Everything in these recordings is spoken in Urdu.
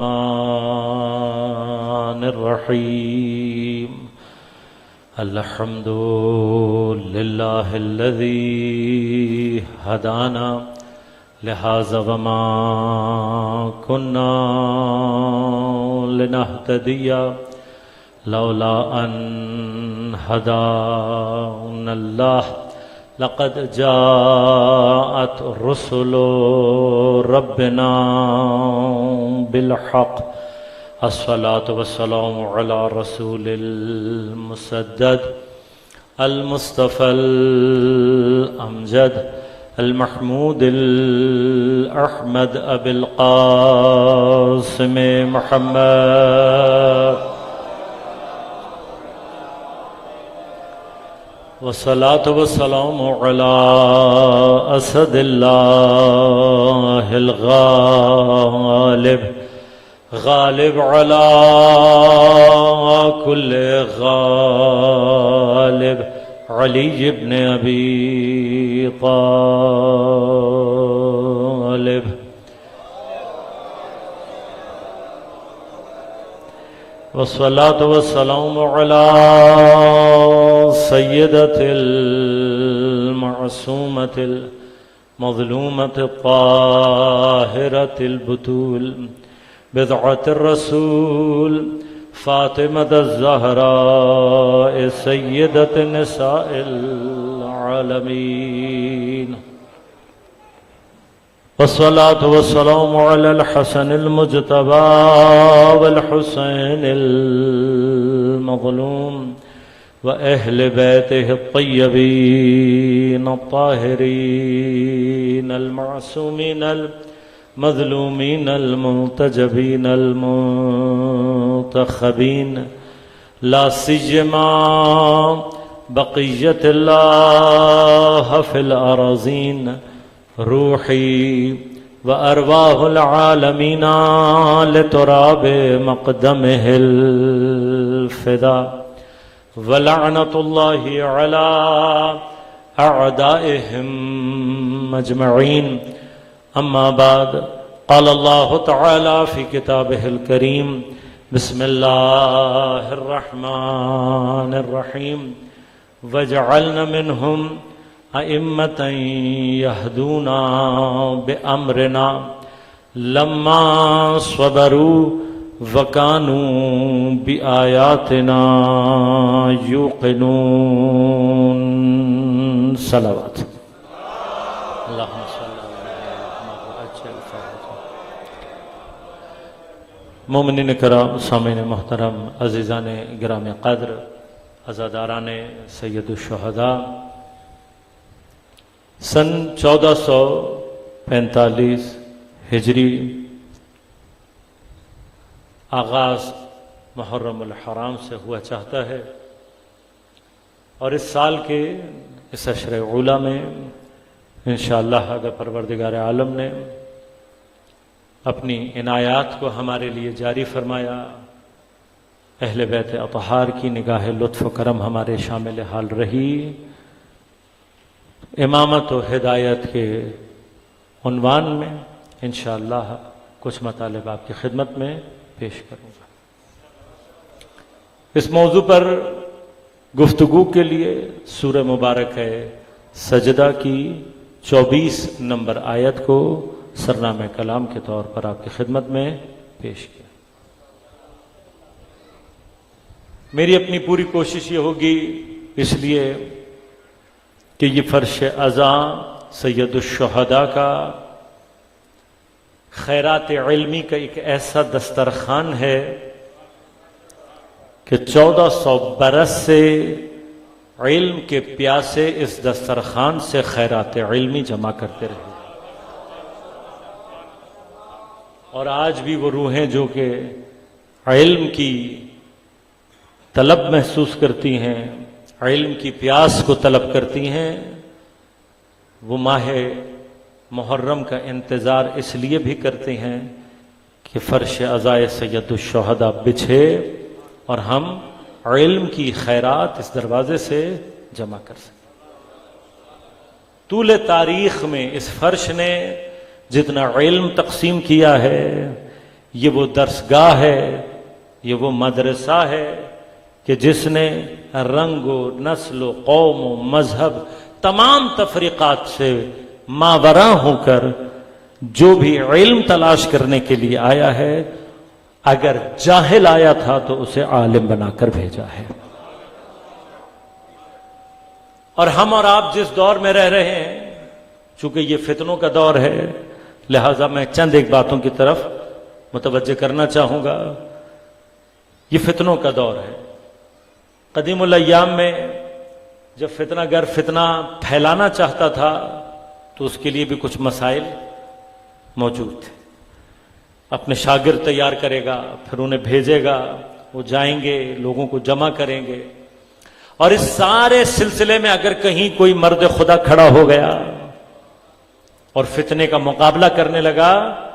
الرحمن الرحيم الحمد لله الذي هدانا لهذا وما كنا لنهتدي لولا أن هدانا الله لقد جاءت رسل ربنا بالحق الصلاة والسلام على رسول المسدد المصطفى الأمجد المحمود الأحمد أبي القاسم محمد والصلاة والسلام على أسد الله الغالب غالب على كل غالب علي بن أبي طالب والصلاة والسلام على سيدة المعصومة المظلومة الطاهرة البتول بضعة الرسول فاطمة الزهراء سيدة نساء العالمين والصلاة والسلام على الحسن المجتبى والحسين المظلوم وأهل بيته الطيبين الطاهرين المعصومين المظلومين المنتجبين المنتخبين لا سيما بقية الله في الأراضين روحي وأرواح العالمين لتراب مقدمه الفداء ولعنة الله على أعدائهم مجمعين أما بعد قال الله تعالى في كتابه الكريم بسم الله الرحمن الرحيم وجعلنا منهم أئمة يهدون بأمرنا لما صبروا وكانوا بآياتنا يوقنون صلوات اللهم صل على مومنین کرام سامعین محترم عزیزان گرام قدر عزاداران سید الشہداء سن 1445 ہجری آغاز محرم الحرام سے ہوا چاہتا ہے اور اس سال کے اس عشر اولا میں انشاءاللہ اگر پروردگار عالم نے اپنی عنایات کو ہمارے لیے جاری فرمایا، اہل بیت اطہار کی نگاہ لطف و کرم ہمارے شامل حال رہی، امامت و ہدایت کے عنوان میں انشاءاللہ کچھ مطالب آپ کی خدمت میں پیش کروں گا۔ اس موضوع پر گفتگو کے لیے سورہ مبارک ہے سجدہ کی 24 نمبر آیت کو سرنامہ کلام کے طور پر آپ کی خدمت میں پیش کیا۔ میری اپنی پوری کوشش یہ ہوگی، اس لیے کہ یہ فرش ازاں سید الشہداء کا خیرات علمی کا ایک ایسا دسترخوان ہے کہ 1400 برس سے علم کے پیاسے اس دسترخوان سے خیرات علمی جمع کرتے رہے، اور آج بھی وہ روحیں جو کہ علم کی طلب محسوس کرتی ہیں، علم کی پیاس کو طلب کرتی ہیں، وہ ماہ محرم کا انتظار اس لیے بھی کرتے ہیں کہ فرش عزائے سید الشہداء بچھے اور ہم علم کی خیرات اس دروازے سے جمع کر سکیں۔ طول تاریخ میں اس فرش نے جتنا علم تقسیم کیا ہے، یہ وہ درسگاہ ہے، یہ وہ مدرسہ ہے کہ جس نے رنگ و نسل و قوم و مذہب تمام تفریقات سے ماوراء ہو کر جو بھی علم تلاش کرنے کے لیے آیا ہے، اگر جاہل آیا تھا تو اسے عالم بنا کر بھیجا ہے۔ اور ہم اور آپ جس دور میں رہ رہے ہیں، چونکہ یہ فتنوں کا دور ہے، لہذا میں چند ایک باتوں کی طرف متوجہ کرنا چاہوں گا۔ یہ فتنوں کا دور ہے۔ قدیم الایام میں جب فتنہ گر فتنہ پھیلانا چاہتا تھا تو اس کے لیے بھی کچھ مسائل موجود تھے۔ اپنے شاگرد تیار کرے گا، پھر انہیں بھیجے گا، وہ جائیں گے، لوگوں کو جمع کریں گے، اور اس سارے سلسلے میں اگر کہیں کوئی مرد خدا کھڑا ہو گیا اور فتنے کا مقابلہ کرنے لگا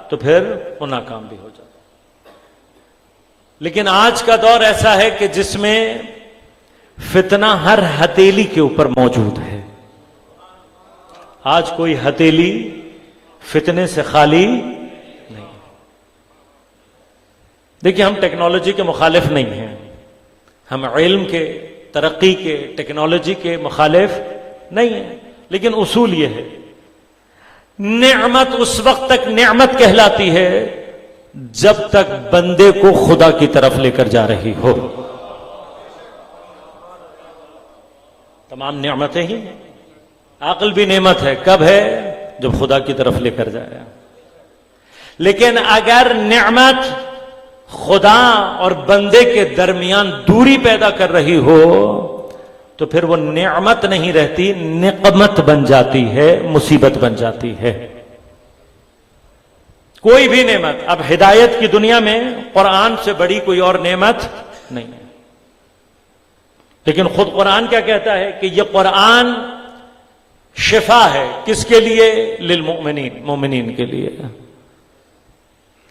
تو پھر وہ ناکام بھی ہو جاتا۔ لیکن آج کا دور ایسا ہے کہ جس میں فتنہ ہر ہتھیلی کے اوپر موجود ہے۔ آج کوئی ہتھیلی فتنے سے خالی نہیں۔ دیکھیے، ہم ٹیکنالوجی کے مخالف نہیں ہیں، ہم علم کے، ترقی کے، ٹیکنالوجی کے مخالف نہیں ہیں، لیکن اصول یہ ہے، نعمت اس وقت تک نعمت کہلاتی ہے جب تک بندے کو خدا کی طرف لے کر جا رہی ہو۔ تمام نعمتیں ہی ہیں، عقل بھی نعمت ہے، کب ہے؟ جب خدا کی طرف لے کر جائے۔ لیکن اگر نعمت خدا اور بندے کے درمیان دوری پیدا کر رہی ہو تو پھر وہ نعمت نہیں رہتی، نقمت بن جاتی ہے، مصیبت بن جاتی ہے۔ کوئی بھی نعمت، اب ہدایت کی دنیا میں قرآن سے بڑی کوئی اور نعمت نہیں ہے، لیکن خود قرآن کیا کہتا ہے کہ یہ قرآن شفا ہے، کس کے لیے؟ للمؤمنین، مومنین کے لیے۔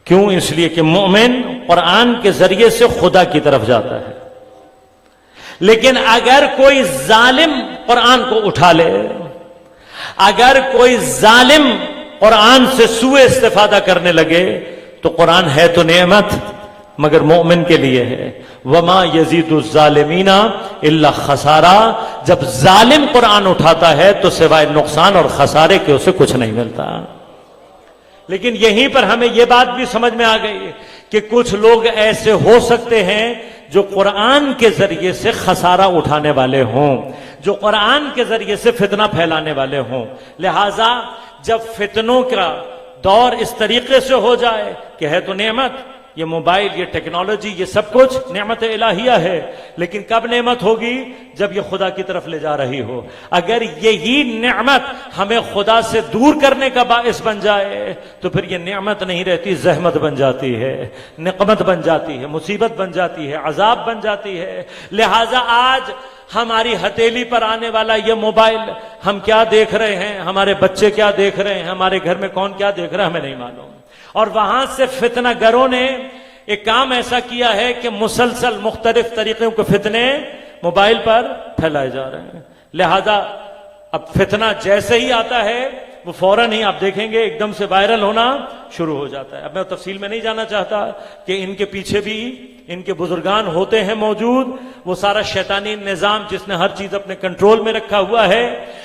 کیوں؟ اس لیے کہ مومن قرآن کے ذریعے سے خدا کی طرف جاتا ہے۔ لیکن اگر کوئی ظالم قرآن کو اٹھا لے، اگر کوئی ظالم قرآن سے سوء استفادہ کرنے لگے تو قرآن ہے تو نعمت مگر مومن کے لیے ہے۔ وما یزید الظالمین الا خسارا، جب ظالم قرآن اٹھاتا ہے تو سوائے نقصان اور خسارے کے اسے کچھ نہیں ملتا۔ لیکن یہیں پر ہمیں یہ بات بھی سمجھ میں آ گئی کہ کچھ لوگ ایسے ہو سکتے ہیں جو قرآن کے ذریعے سے خسارہ اٹھانے والے ہوں، جو قرآن کے ذریعے سے فتنہ پھیلانے والے ہوں۔ لہٰذا جب فتنوں کا دور اس طریقے سے ہو جائے کہ ہے تو نعمت، یہ موبائل، یہ ٹیکنالوجی، یہ سب کچھ نعمت الہیہ ہے، لیکن کب نعمت ہوگی؟ جب یہ خدا کی طرف لے جا رہی ہو۔ اگر یہی نعمت ہمیں خدا سے دور کرنے کا باعث بن جائے تو پھر یہ نعمت نہیں رہتی، زحمت بن جاتی ہے، نقمت بن جاتی ہے، مصیبت بن جاتی ہے، عذاب بن جاتی ہے۔ لہٰذا آج ہماری ہتھیلی پر آنے والا یہ موبائل، ہم کیا دیکھ رہے ہیں، ہمارے بچے کیا دیکھ رہے ہیں، ہمارے گھر میں کون کیا دیکھ رہا ہے، ہمیں نہیں معلوم۔ اور وہاں سے فتنہ گروں نے ایک کام ایسا کیا ہے کہ مسلسل مختلف طریقوں کے فتنے موبائل پر پھیلائے جا رہے ہیں۔ لہذا اب فتنہ جیسے ہی آتا ہے وہ فوراً ہی آپ دیکھیں گے ایک دم سے وائرل ہونا شروع ہو جاتا ہے۔ اب میں تفصیل میں نہیں جانا چاہتا کہ ان کے پیچھے بھی ان کے بزرگان ہوتے ہیں موجود، وہ سارا شیطانی نظام جس نے ہر چیز اپنے کنٹرول میں رکھا ہوا ہے۔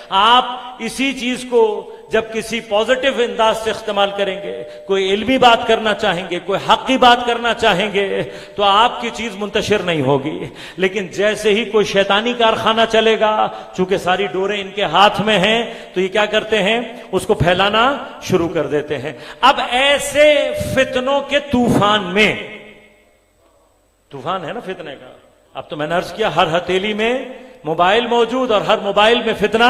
آپ اسی چیز کو جب کسی پازیٹیو انداز سے استعمال کریں گے، کوئی علمی بات کرنا چاہیں گے، کوئی حقی بات کرنا چاہیں گے تو آپ کی چیز منتشر نہیں ہوگی۔ لیکن جیسے ہی کوئی شیطانی کارخانہ چلے گا، چونکہ ساری ڈوریں ان کے ہاتھ میں ہیں، تو یہ کیا کرتے ہیں؟ اس کو پھیلانا شروع کر دیتے ہیں۔ اب ایسے فتنوں کے طوفان میں، طوفان ہے نا فتنے کا، اب تو میں نے عرض کیا ہر ہتھیلی میں موبائل موجود اور ہر موبائل میں فتنہ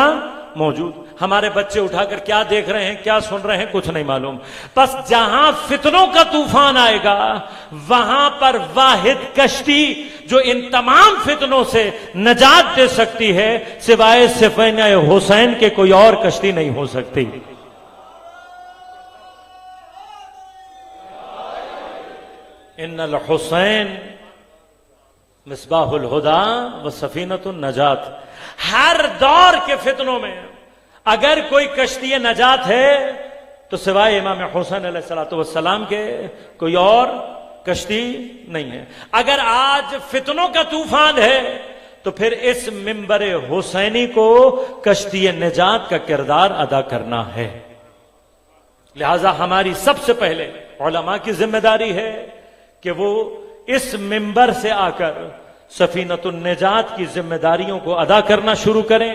موجود۔ ہمارے بچے اٹھا کر کیا دیکھ رہے ہیں، کیا سن رہے ہیں، کچھ نہیں معلوم۔ بس جہاں فتنوں کا طوفان آئے گا وہاں پر واحد کشتی جو ان تمام فتنوں سے نجات دے سکتی ہے، سوائے سفینہ حسین کے کوئی اور کشتی نہیں ہو سکتی۔ ان الحسین مصباح الہدی و سفینۃ النجات۔ ہر دور کے فتنوں میں اگر کوئی کشتی نجات ہے تو سوائے امام حسین علیہ الصلوۃ والسلام کے کوئی اور کشتی نہیں ہے۔ اگر آج فتنوں کا طوفان ہے تو پھر اس منبر حسینی کو کشتی نجات کا کردار ادا کرنا ہے۔ لہذا ہماری سب سے پہلے علماء کی ذمہ داری ہے کہ وہ اس منبر سے آ کر سفینۃ النجات کی ذمہ داریوں کو ادا کرنا شروع کریں،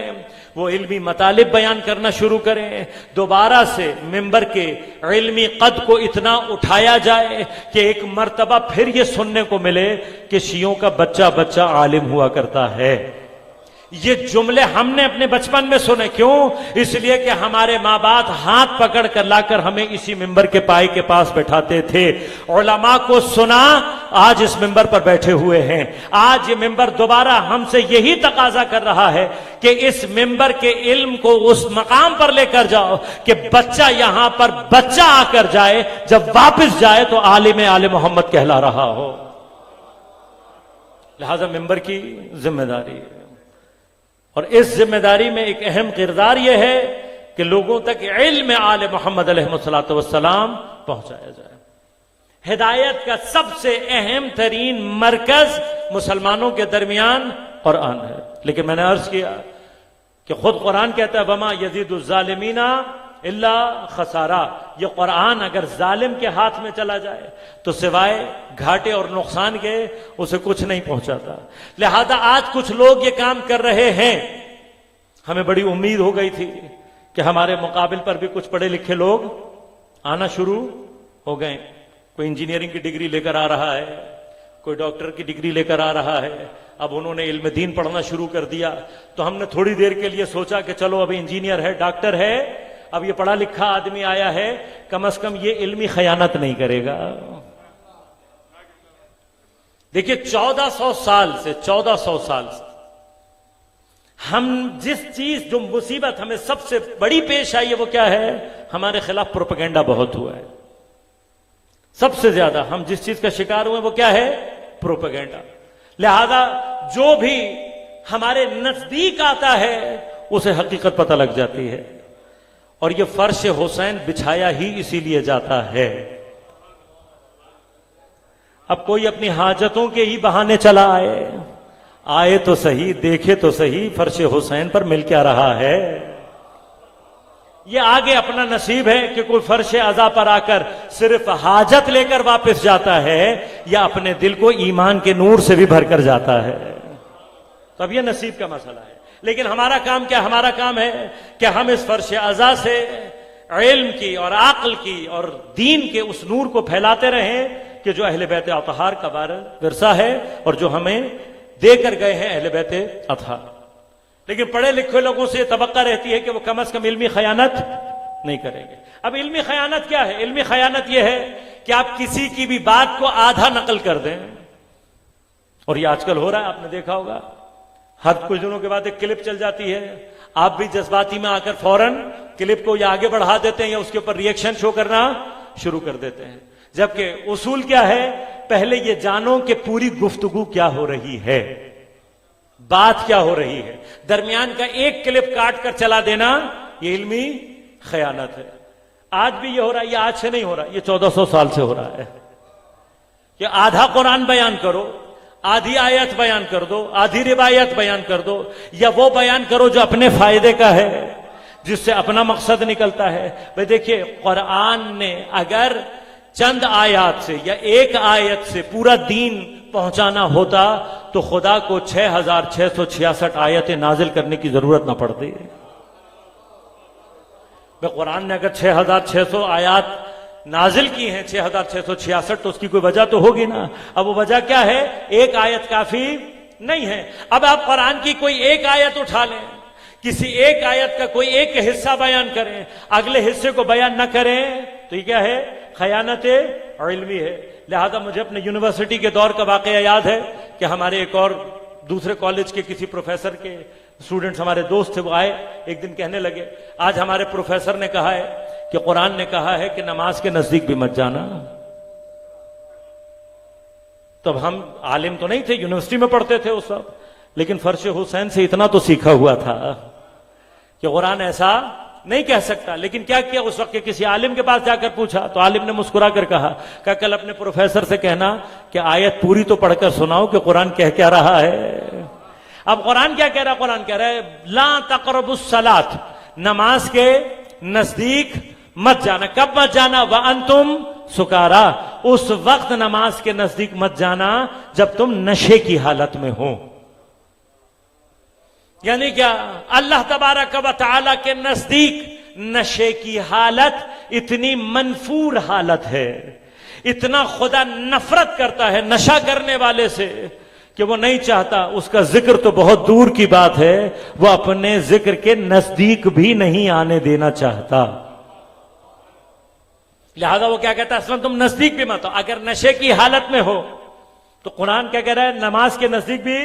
وہ علمی مطالب بیان کرنا شروع کریں، دوبارہ سے منبر کے علمی قد کو اتنا اٹھایا جائے کہ ایک مرتبہ پھر یہ سننے کو ملے کہ شیعوں کا بچہ بچہ عالم ہوا کرتا ہے۔ یہ جملے ہم نے اپنے بچپن میں سنے، کیوں؟ اس لیے کہ ہمارے ماں باپ ہاتھ پکڑ کر لا کر ہمیں اسی منبر کے پائے کے پاس بٹھاتے تھے۔ علماء کو سنا، آج اس منبر پر بیٹھے ہوئے ہیں۔ آج یہ منبر دوبارہ ہم سے یہی تقاضا کر رہا ہے کہ اس منبر کے علم کو اس مقام پر لے کر جاؤ کہ بچہ یہاں پر بچہ آ کر جائے، جب واپس جائے تو عالم آل محمد کہلا رہا ہو۔ لہذا منبر کی ذمہ داری ہے، اور اس ذمہ داری میں ایک اہم کردار یہ ہے کہ لوگوں تک علم آل محمد علیہ الصلوۃ والسلام پہنچایا جائے۔ ہدایت کا سب سے اہم ترین مرکز مسلمانوں کے درمیان قرآن ہے، لیکن میں نے عرض کیا کہ خود قرآن کہتا ہے وما یزید الظالمین الا خسارہ۔ یہ قرآن اگر ظالم کے ہاتھ میں چلا جائے تو سوائے گھاٹے اور نقصان کے اسے کچھ نہیں پہنچاتا۔ لہذا آج کچھ لوگ یہ کام کر رہے ہیں، ہمیں بڑی امید ہو گئی تھی کہ ہمارے مقابل پر بھی کچھ پڑھے لکھے لوگ آنا شروع ہو گئے، کوئی انجینئرنگ کی ڈگری لے کر آ رہا ہے، کوئی ڈاکٹر کی ڈگری لے کر آ رہا ہے، اب انہوں نے علم دین پڑھنا شروع کر دیا۔ تو ہم نے تھوڑی دیر کے لیے سوچا کہ چلو ابھی انجینئر ہے، ڈاکٹر ہے، اب یہ پڑھا لکھا آدمی آیا ہے، کم از کم یہ علمی خیانت نہیں کرے گا۔ دیکھیے 1400 سال سے ہم جس چیز جو مصیبت ہمیں سب سے بڑی پیش آئی ہے وہ کیا ہے؟ ہمارے خلاف پروپیگنڈا بہت ہوا ہے۔ سب سے زیادہ ہم جس چیز کا شکار ہوئے وہ کیا ہے؟ پروپیگنڈا۔ لہذا جو بھی ہمارے نزدیک آتا ہے اسے حقیقت پتہ لگ جاتی ہے، اور یہ فرش حسین بچھایا ہی اسی لیے جاتا ہے۔ اب کوئی اپنی حاجتوں کے ہی بہانے چلا آئے تو صحیح، دیکھے تو صحیح فرش حسین پر مل کیا رہا ہے۔ یہ آگے اپنا نصیب ہے کہ کوئی فرش عزا پر آ کر صرف حاجت لے کر واپس جاتا ہے یا اپنے دل کو ایمان کے نور سے بھی بھر کر جاتا ہے، تو اب یہ نصیب کا مسئلہ ہے۔ لیکن ہمارا کام کیا؟ ہمارا کام ہے کہ ہم اس فرش عزا سے علم کی اور عقل کی اور دین کے اس نور کو پھیلاتے رہیں کہ جو اہل بیت اطہار کا ورثہ ہے اور جو ہمیں دے کر گئے ہیں اہل بیت اطہار۔ لیکن پڑھے لکھے لوگوں سے یہ توقع رہتی ہے کہ وہ کم از کم علمی خیانت نہیں کریں گے۔ اب علمی خیانت کیا ہے؟ علمی خیانت یہ ہے کہ آپ کسی کی بھی بات کو آدھا نقل کر دیں، اور یہ آج کل ہو رہا ہے، آپ نے دیکھا ہوگا ہر کچھ دنوں کے بعد ایک کلپ چل جاتی ہے، آپ بھی جذباتی میں آ کر فوراً کلپ کو یا آگے بڑھا دیتے ہیں یا اس کے اوپر ریئیکشن شو کرنا شروع کر دیتے ہیں، جبکہ اصول کیا ہے؟ پہلے یہ جانو کہ پوری گفتگو کیا ہو رہی ہے، بات کیا ہو رہی ہے۔ درمیان کا ایک کلپ کاٹ کر چلا دینا یہ علمی خیانت ہے۔ آج بھی یہ ہو رہا ہے، یہ آج سے نہیں ہو رہا، یہ 1400 سال سے ہو رہا ہے کہ آدھا قرآن بیان کرو، آدھی آیت بیان کر دو، آدھی روایت بیان کر دو، یا وہ بیان کرو جو اپنے فائدے کا ہے، جس سے اپنا مقصد نکلتا ہے۔ بھئی دیکھیے قرآن نے اگر چند آیات سے یا ایک آیت سے پورا دین پہنچانا ہوتا تو خدا کو 6666 آیتیں نازل کرنے کی ضرورت نہ پڑتی۔ قرآن نے اگر 6600 آیات نازل کی ہیں 6666 تو اس کی کوئی وجہ تو ہوگی نا۔ اب وہ وجہ کیا ہے؟ ایک آیت کافی نہیں ہے۔ اب آپ قرآن کی کوئی ایک آیت اٹھا لیں، کسی ایک آیت کا کوئی ایک حصہ بیان کریں، اگلے حصے کو بیان نہ کریں تو یہ کیا ہے؟ خیانت علمی ہے۔ لہذا مجھے اپنے یونیورسٹی کے دور کا واقعہ یاد ہے کہ ہمارے ایک اور دوسرے کالج کے کسی پروفیسر کے اسٹوڈنٹس ہمارے دوست تھے، وہ آئے ایک دن کہنے لگے آج ہمارے پروفیسر نے کہا ہے کہ قرآن نے کہا ہے کہ نماز کے نزدیک بھی مت جانا۔ تب ہم عالم تو نہیں تھے، یونیورسٹی میں پڑھتے تھے اس وقت، لیکن فرش حسین سے اتنا تو سیکھا ہوا تھا کہ قرآن ایسا نہیں کہہ سکتا. لیکن کیا کیا اس وقت کسی عالم کے پاس جا کر پوچھا تو عالم نے مسکرا کر کہا کہ کل اپنے پروفیسر سے کہنا کہ آیت پوری تو پڑھ کر سناؤ کہ قرآن کہہ کیا رہا ہے. اب قرآن کیا کہہ رہا ہے؟ قرآن کہہ رہا ہے لا تقربوا الصلاۃ، نماز کے نزدیک مت جانا. کب مت جانا؟ وانتم سکارا، اس وقت نماز کے نزدیک مت جانا جب تم نشے کی حالت میں ہو. یعنی کیا؟ اللہ تبارک و تعالی کے نزدیک نشے کی حالت اتنی منفور حالت ہے، اتنا خدا نفرت کرتا ہے نشہ کرنے والے سے کہ وہ نہیں چاہتا، اس کا ذکر تو بہت دور کی بات ہے، وہ اپنے ذکر کے نزدیک بھی نہیں آنے دینا چاہتا. لہذا وہ کیا کہتا ہے؟ اصلا تم نزدیک بھی مت ہو. اگر نشے کی حالت میں ہو تو قرآن کیا کہہ رہا ہے؟ نماز کے نزدیک بھی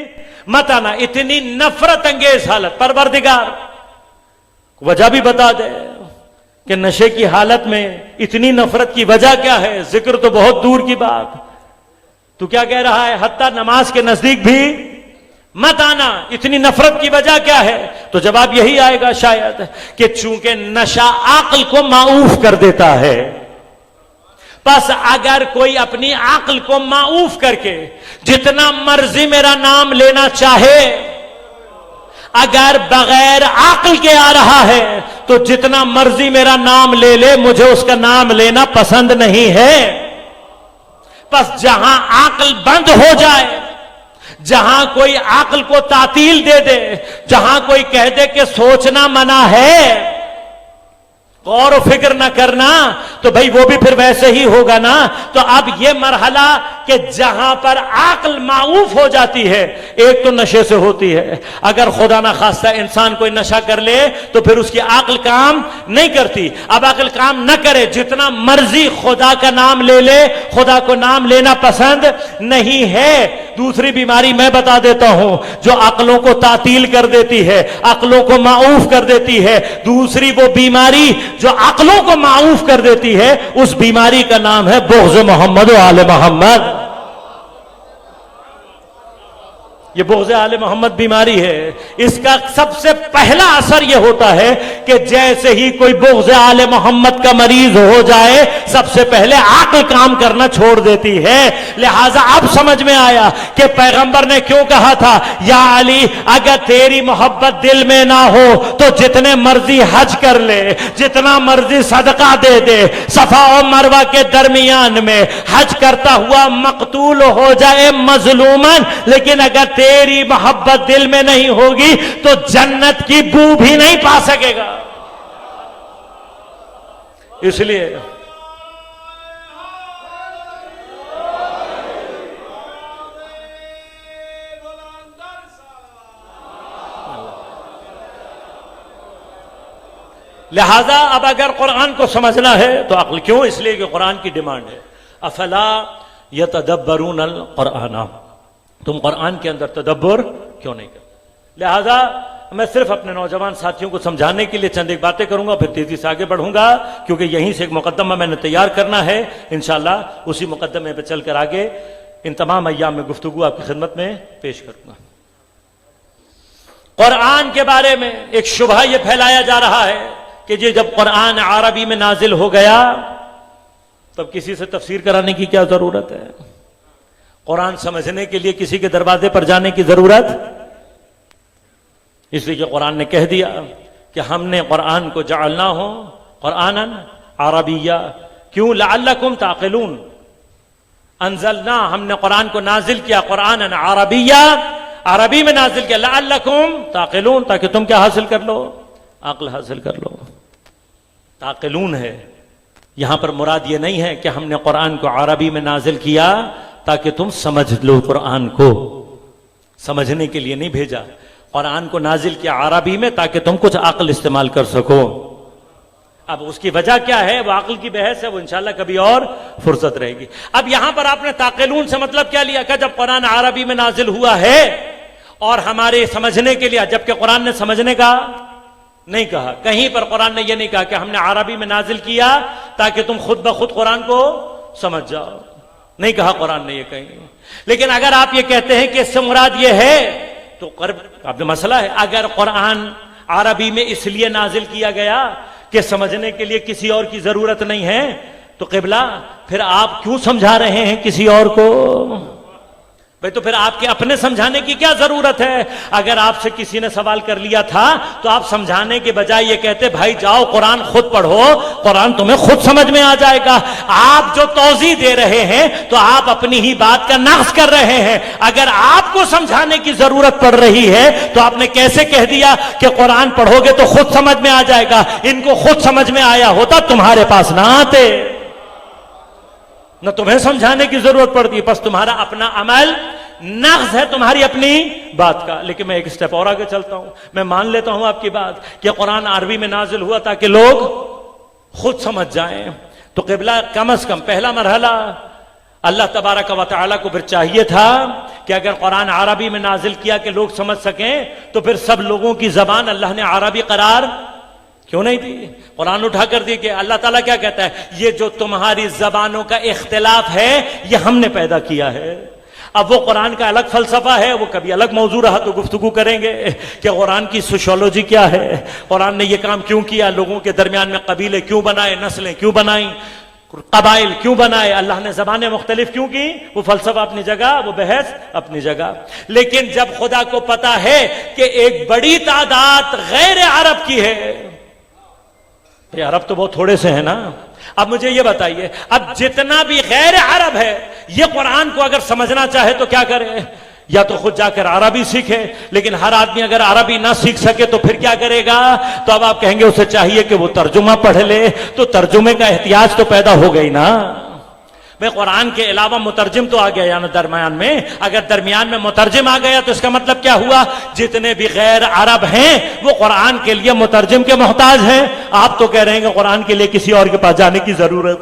مت آنا. اتنی نفرت انگیز حالت. پروردگار وجہ بھی بتا دے کہ نشے کی حالت میں اتنی نفرت کی وجہ کیا ہے. ذکر تو بہت دور کی بات، تو کیا کہہ رہا ہے؟ حتیٰ نماز کے نزدیک بھی مت آنا. اتنی نفرت کی وجہ کیا ہے؟ تو جواب یہی آئے گا شاید کہ چونکہ نشہ عقل کو معوف کر دیتا ہے. بس اگر کوئی اپنی عقل کو معوف کر کے جتنا مرضی میرا نام لینا چاہے، اگر بغیر عقل کے آ رہا ہے تو جتنا مرضی میرا نام لے لے، مجھے اس کا نام لینا پسند نہیں ہے. بس جہاں عقل بند ہو جائے، جہاں کوئی عقل کو تعطیل دے دے، جہاں کوئی کہہ دے کہ سوچنا منع ہے، غور و فکر نہ کرنا، تو بھئی وہ بھی پھر ویسے ہی ہوگا نا. تو اب یہ مرحلہ کہ جہاں پر عقل معوف ہو جاتی ہے، ایک تو نشے سے ہوتی ہے. اگر خدا نہ خواستہ انسان کوئی نشہ کر لے تو پھر اس کی عقل کام نہیں کرتی. اب عقل کام نہ کرے، جتنا مرضی خدا کا نام لے لے، خدا کو نام لینا پسند نہیں ہے. دوسری بیماری میں بتا دیتا ہوں جو عقلوں کو تعطیل کر دیتی ہے، عقلوں کو معوف کر دیتی ہے. دوسری وہ بیماری جو عقلوں کو معوف کر دیتی ہے، اس بیماری کا نام ہے بغض محمد و آل محمد. یہ بغض آل محمد بیماری ہے. اس کا سب سے پہلا اثر یہ ہوتا ہے کہ جیسے ہی کوئی بغض آل محمد کا مریض ہو جائے، سب سے پہلے عقل کام کرنا چھوڑ دیتی ہے. لہٰذا اب سمجھ میں آیا کہ پیغمبر نے کیوں کہا تھا یا علی اگر تیری محبت دل میں نہ ہو تو جتنے مرضی حج کر لے، جتنا مرضی صدقہ دے دے، صفا و مروہ کے درمیان میں حج کرتا ہوا مقتول ہو جائے مظلومن، لیکن اگر تیری محبت دل میں نہیں ہوگی تو جنت کی بو بھی نہیں پا سکے گا. اس لیے لہذا اب اگر قرآن کو سمجھنا ہے تو عقل. کیوں؟ اس لیے کہ قرآن کی ڈیمانڈ ہے افلا یتدبرون القرآن، تم قرآن کے اندر تدبر کیوں نہیں کرتے. لہذا میں صرف اپنے نوجوان ساتھیوں کو سمجھانے کے لیے چند ایک باتیں کروں گا، پھر تیزی سے آگے بڑھوں گا کیونکہ یہیں سے ایک مقدمہ میں نے تیار کرنا ہے. انشاءاللہ اسی مقدمے پہ چل کر آگے ان تمام ایام میں گفتگو آپ کی خدمت میں پیش کروں گا. قرآن کے بارے میں ایک شبہ یہ پھیلایا جا رہا ہے کہ جب قرآن عربی میں نازل ہو گیا تب کسی سے تفسیر کرانے کی کیا ضرورت ہے؟ قرآن سمجھنے کے لیے کسی کے دروازے پر جانے کی ضرورت؟ اس لیے کہ قرآن نے کہہ دیا کہ ہم نے قرآن کو جعلنا ہو قرآنا عربیہ. کیوں؟ لعلکم تعقلون. انزلنا، ہم نے قرآن کو نازل کیا قرآنا عربیہ، عربی میں نازل کیا لعلکم تعقلون، تاکہ تم کیا حاصل کر لو؟ عقل حاصل کر لو. تعقلون ہے یہاں پر مراد یہ نہیں ہے کہ ہم نے قرآن کو عربی میں نازل کیا تاکہ تم سمجھ لو. قرآن کو سمجھنے کے لیے نہیں بھیجا، قرآن کو نازل کیا عربی میں تاکہ تم کچھ عقل استعمال کر سکو. اب اس کی وجہ کیا ہے؟ وہ عقل کی بحث ہے، وہ انشاءاللہ کبھی اور فرصت رہے گی. اب یہاں پر آپ نے تعقلون سے مطلب کیا لیا کہ جب قرآن عربی میں نازل ہوا ہے اور ہمارے سمجھنے کے لیے، جبکہ قرآن نے سمجھنے کا نہیں کہا. کہیں پر قرآن نے یہ نہیں کہا کہ ہم نے عربی میں نازل کیا تاکہ تم خود بخود قرآن کو سمجھ جاؤ. نہیں کہا قرآن نے یہ کہیں. لیکن اگر آپ یہ کہتے ہیں کہ اس سے مراد یہ ہے تو اب مسئلہ ہے. اگر قرآن عربی میں اس لیے نازل کیا گیا کہ سمجھنے کے لیے کسی اور کی ضرورت نہیں ہے، تو قبلہ پھر آپ کیوں سمجھا رہے ہیں کسی اور کو؟ بھئی تو پھر آپ کے اپنے سمجھانے کی کیا ضرورت ہے؟ اگر آپ سے کسی نے سوال کر لیا تھا تو آپ سمجھانے کے بجائے یہ کہتے بھائی جاؤ قرآن خود پڑھو، قرآن تمہیں خود سمجھ میں آ جائے گا۔ آپ جو توضیح دے رہے ہیں تو آپ اپنی ہی بات کا نقض کر رہے ہیں۔ اگر آپ کو سمجھانے کی ضرورت پڑ رہی ہے تو آپ نے کیسے کہہ دیا کہ قرآن پڑھو گے تو خود سمجھ میں آ جائے گا؟ ان کو خود سمجھ میں آیا ہوتا تمہارے پاس نہ آتے، نہ تمہیں سمجھانے کی ضرورت پڑتی، بس تمہارا اپنا عمل نقض ہے تمہاری اپنی بات کا۔ لیکن میں ایک سٹیپ اور آگے چلتا ہوں، میں مان لیتا ہوں آپ کی بات کہ قرآن عربی میں نازل ہوا تاکہ لوگ خود سمجھ جائیں، تو قبلہ کم از کم پہلا مرحلہ اللہ تبارک و تعالی کو پھر چاہیے تھا کہ اگر قرآن عربی میں نازل کیا کہ لوگ سمجھ سکیں تو پھر سب لوگوں کی زبان اللہ نے عربی قرار کیوں نہیں دی؟ قرآن اٹھا کر دی کہ اللہ تعالیٰ کیا کہتا ہے، یہ جو تمہاری زبانوں کا اختلاف ہے یہ ہم نے پیدا کیا ہے۔ اب وہ قرآن کا الگ فلسفہ ہے، وہ کبھی الگ موضوع رہا تو گفتگو کریں گے کہ قرآن کی سوشیولوجی کیا ہے، قرآن نے یہ کام کیوں کیا، لوگوں کے درمیان میں قبیلے کیوں بنائے، نسلیں کیوں بنائیں، قبائل کیوں بنائے، اللہ نے زبانیں مختلف کیوں کی، وہ فلسفہ اپنی جگہ، وہ بحث اپنی جگہ۔ لیکن جب خدا کو پتا ہے کہ ایک بڑی تعداد غیر عرب کی ہے، یہ عرب تو بہت تھوڑے سے ہیں نا، اب مجھے یہ بتائیے اب جتنا بھی غیر عرب ہے یہ قرآن کو اگر سمجھنا چاہے تو کیا کرے؟ یا تو خود جا کر عربی سیکھے، لیکن ہر آدمی اگر عربی نہ سیکھ سکے تو پھر کیا کرے گا؟ تو اب آپ کہیں گے اسے چاہیے کہ وہ ترجمہ پڑھ لے، تو ترجمے کا احتیاج تو پیدا ہو گئی نا۔ میں قرآن کے علاوہ مترجم تو آ گیا نا درمیان میں، اگر درمیان میں مترجم آ گیا تو اس کا مطلب کیا ہوا؟ جتنے بھی غیر عرب ہیں وہ قرآن کے لیے مترجم کے محتاج ہیں۔ آپ تو کہہ رہے ہیں کہ قرآن کے لیے کسی اور کے پاس جانے کی ضرورت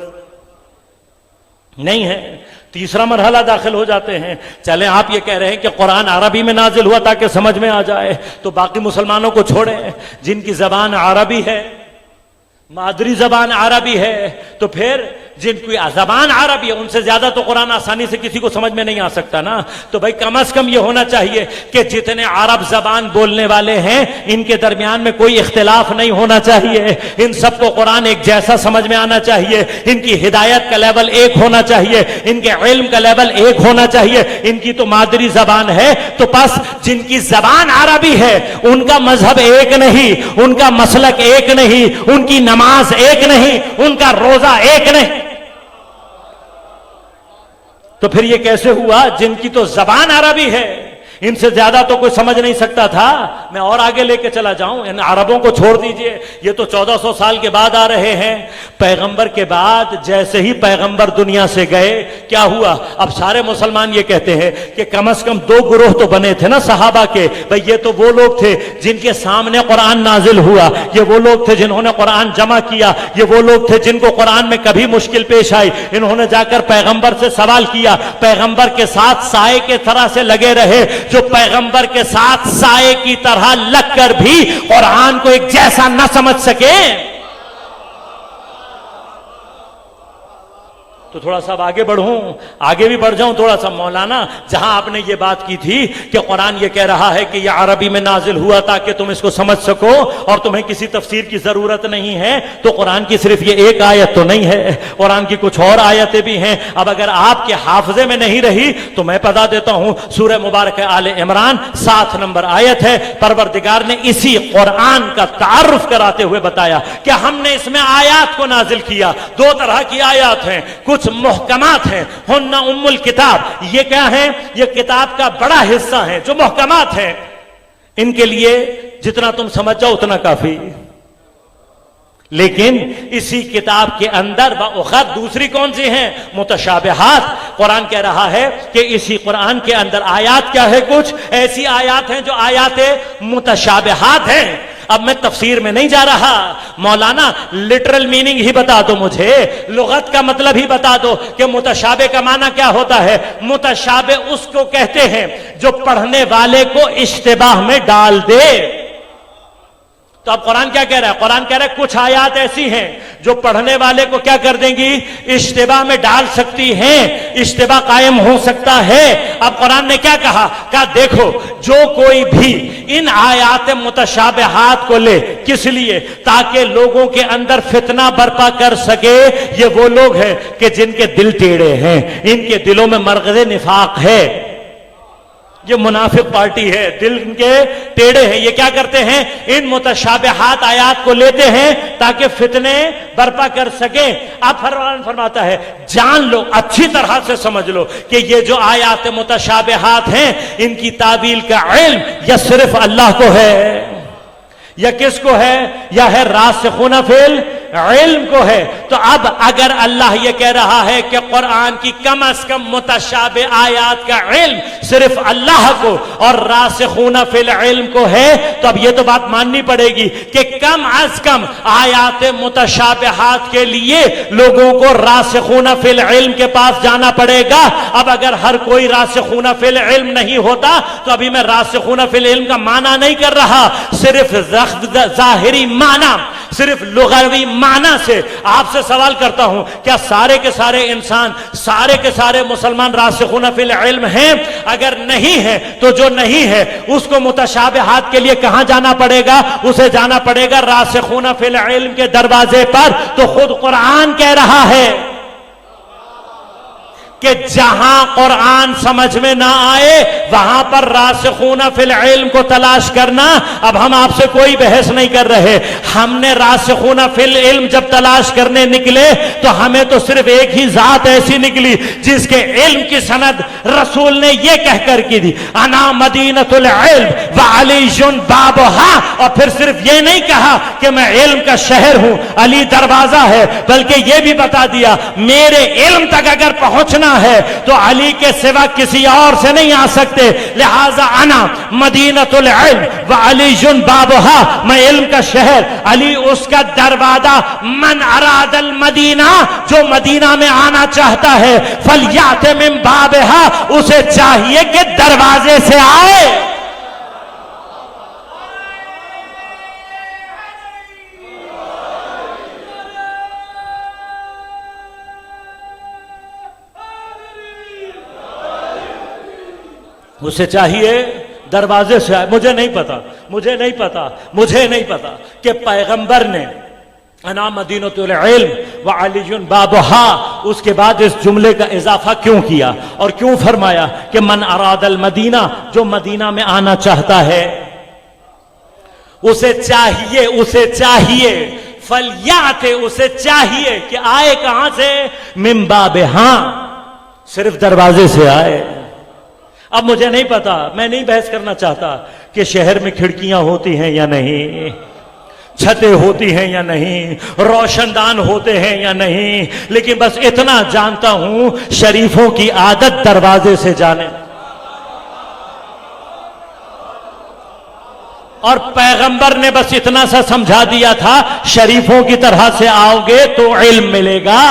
نہیں ہے۔ تیسرا مرحلہ داخل ہو جاتے ہیں، چلیں آپ یہ کہہ رہے ہیں کہ قرآن عربی میں نازل ہوا تاکہ سمجھ میں آ جائے، تو باقی مسلمانوں کو چھوڑیں جن کی زبان عربی ہے، مادری زبان عربی ہے، تو پھر جن کی زبان عربی ہے ان سے زیادہ تو قرآن آسانی سے کسی کو سمجھ میں نہیں آ سکتا نا۔ تو بھائی کم از کم یہ ہونا چاہیے کہ جتنے عرب زبان بولنے والے ہیں ان کے درمیان میں کوئی اختلاف نہیں ہونا چاہیے، ان سب کو قرآن ایک جیسا سمجھ میں آنا چاہیے، ان کی ہدایت کا لیول ایک ہونا چاہیے، ان کے علم کا لیول ایک ہونا چاہیے۔ ان کی تو مادری زبان ہے، تو بس جن کی زبان عربی ہے ان کا مذہب ایک نہیں، ان کا مسلک ایک نہیں، ان کی نماز ایک نہیں، ان کا روزہ ایک نہیں۔ تو پھر یہ کیسے ہوا؟ جن کی تو زبان عربی ہے ان سے زیادہ تو کوئی سمجھ نہیں سکتا تھا۔ میں اور آگے لے کے چلا جاؤں، ان عربوں کو چھوڑ دیجئے، یہ تو 1400 سال کے بعد آ رہے ہیں۔ پیغمبر کے بعد جیسے ہی پیغمبر دنیا سے گئے کیا ہوا؟ اب سارے مسلمان یہ کہتے ہیں کہ کم از کم 2 گروہ تو بنے تھے نا صحابہ کے، بھئی یہ تو وہ لوگ تھے جن کے سامنے قرآن نازل ہوا، یہ وہ لوگ تھے جنہوں نے قرآن جمع کیا، یہ وہ لوگ تھے جن کو قرآن میں کبھی مشکل پیش آئی، انہوں نے جا کر پیغمبر سے سوال کیا، پیغمبر کے ساتھ سائے کے طرح سے لگے رہے، جو پیغمبر کے ساتھ سائے کی طرح لگ کر بھی قرآن کو ایک جیسا نہ سمجھ سکے۔ تو تھوڑا سا آگے بڑھوں، آگے بھی بڑھ جاؤں تھوڑا سا مولانا، جہاں آپ نے یہ بات کی تھی کہ قرآن یہ کہہ رہا ہے کہ یہ عربی میں نازل ہوا تاکہ تم اس کو سمجھ سکو اور تمہیں کسی تفسیر کی ضرورت نہیں ہے، تو قرآن کی صرف یہ ایک آیت تو نہیں ہے، قرآن کی کچھ اور آیتیں بھی ہیں۔ اب اگر آپ کے حافظے میں نہیں رہی تو میں بتا دیتا ہوں، سورہ مبارک آل عمران 7 نمبر آیت ہے، پروردگار نے اسی قرآن کا تعارف کراتے ہوئے بتایا کہ ہم نے اس میں آیات کو نازل کیا۔ 2 طرح کی آیات ہیں، کچھ محکمات ہیں، ہن ام الکتاب، یہ کیا ہیں؟ یہ کتاب کا بڑا حصہ ہیں جو محکمات ہیں، ان کے لیے جتنا تم سمجھ جاؤ اتنا کافی۔ لیکن اسی کتاب کے اندر بأخر دوسری کون سی ہیں؟ متشابہات۔ قرآن کہہ رہا ہے کہ اسی قرآن کے اندر آیات کیا ہے؟ کچھ ایسی آیات ہیں جو آیات متشابہات ہیں۔ اب میں تفسیر میں نہیں جا رہا، مولانا لٹرل میننگ ہی بتا دو مجھے، لغت کا مطلب ہی بتا دو کہ متشابہ کا معنی کیا ہوتا ہے۔ متشابہ اس کو کہتے ہیں جو پڑھنے والے کو اشتباہ میں ڈال دے۔ تو اب قرآن کیا کہہ رہا ہے؟ قرآن کہہ رہا ہے کچھ آیات ایسی ہیں جو پڑھنے والے کو کیا کر دیں گی؟ اشتباہ میں ڈال سکتی ہیں، اشتباہ قائم ہو سکتا ہے۔ اب قرآن نے کیا کہا؟ کہا دیکھو جو کوئی بھی ان آیات متشابہات کو لے، کس لیے؟ تاکہ لوگوں کے اندر فتنہ برپا کر سکے۔ یہ وہ لوگ ہیں کہ جن کے دل ٹیڑے ہیں، ان کے دلوں میں مرغ نفاق ہے، یہ منافق پارٹی ہے، دل ان کے ٹیڑے ہیں۔ یہ کیا کرتے ہیں؟ ان متشابہات آیات کو لیتے ہیں تاکہ فتنے برپا کر سکیں۔ اب فرماتا ہے جان لو، اچھی طرح سے سمجھ لو کہ یہ جو آیات متشابہات ہیں ان کی تعویل کا علم یا صرف اللہ کو ہے یا کس کو ہے؟ یا ہے راسخون فی العلم کو ہے۔ تو اب اگر اللہ یہ کہہ رہا ہے کہ قرآن کی کم از کم متشابہ آیات کا علم صرف اللہ کو اور راسخون فی العلم کو ہے، تو اب یہ تو بات ماننی پڑے گی کہ کم از کم آیات متشابہات کے لیے لوگوں کو راسخون فی العلم کے پاس جانا پڑے گا۔ اب اگر ہر کوئی راسخون فی العلم نہیں ہوتا تو ابھی میں راسخون فی العلم کا معنی نہیں کر رہا، صرف ظاہری معنی، صرف لغوی معنی سے آپ سے سوال کرتا ہوں، کیا سارے کے سارے انسان، سارے کے سارے مسلمان راسخون فی العلم ہیں؟ اگر نہیں ہے تو جو نہیں ہے اس کو متشابہات کے لیے کہاں جانا پڑے گا؟ اسے جانا پڑے گا راسخون فی العلم کے دروازے پر۔ تو خود قرآن کہہ رہا ہے کہ جہاں قرآن سمجھ میں نہ آئے وہاں پر راسخون فی العلم کو تلاش کرنا۔ اب ہم آپ سے کوئی بحث نہیں کر رہے، ہم نے راسخون فی العلم جب تلاش کرنے نکلے تو ہمیں تو صرف ایک ہی ذات ایسی نکلی جس کے علم کی سند رسول نے یہ کہہ کر کی دی، انا مدینۃ العلم وعلی بابھا۔ اور پھر صرف یہ نہیں کہا کہ میں علم کا شہر ہوں، علی دروازہ ہے، بلکہ یہ بھی بتا دیا میرے علم تک اگر پہنچنا ہے تو علی کے سوا کسی اور سے نہیں آ سکتے، لہذا انا مدینۃ العلم وعلی بابھا، میں علم کا شہر، علی اس کا دروازہ۔ من اراد المدینہ، جو مدینہ میں آنا چاہتا ہے، فلیات من بابھا، اسے چاہیے کہ دروازے سے آئے۔ اسے چاہیے دروازے سے آئے۔ مجھے نہیں پتا کہ پیغمبر نے انا مدینۃ العلم وعلی بابھا اس کے بعد اس جملے کا اضافہ کیوں کیا اور کیوں فرمایا کہ من اراد المدینہ، جو مدینہ میں آنا چاہتا ہے اسے چاہیے فلیات، اسے چاہیے کہ آئے کہاں سے؟ من بابھا، صرف دروازے سے آئے۔ اب مجھے نہیں پتا، میں نہیں بحث کرنا چاہتا کہ شہر میں کھڑکیاں ہوتی ہیں یا نہیں، چھتیں ہوتی ہیں یا نہیں، روشن دان ہوتے ہیں یا نہیں، لیکن بس اتنا جانتا ہوں شریفوں کی عادت دروازے سے جانے، اور پیغمبر نے بس اتنا سا سمجھا دیا تھا شریفوں کی طرح سے آؤ گے تو علم ملے گا۔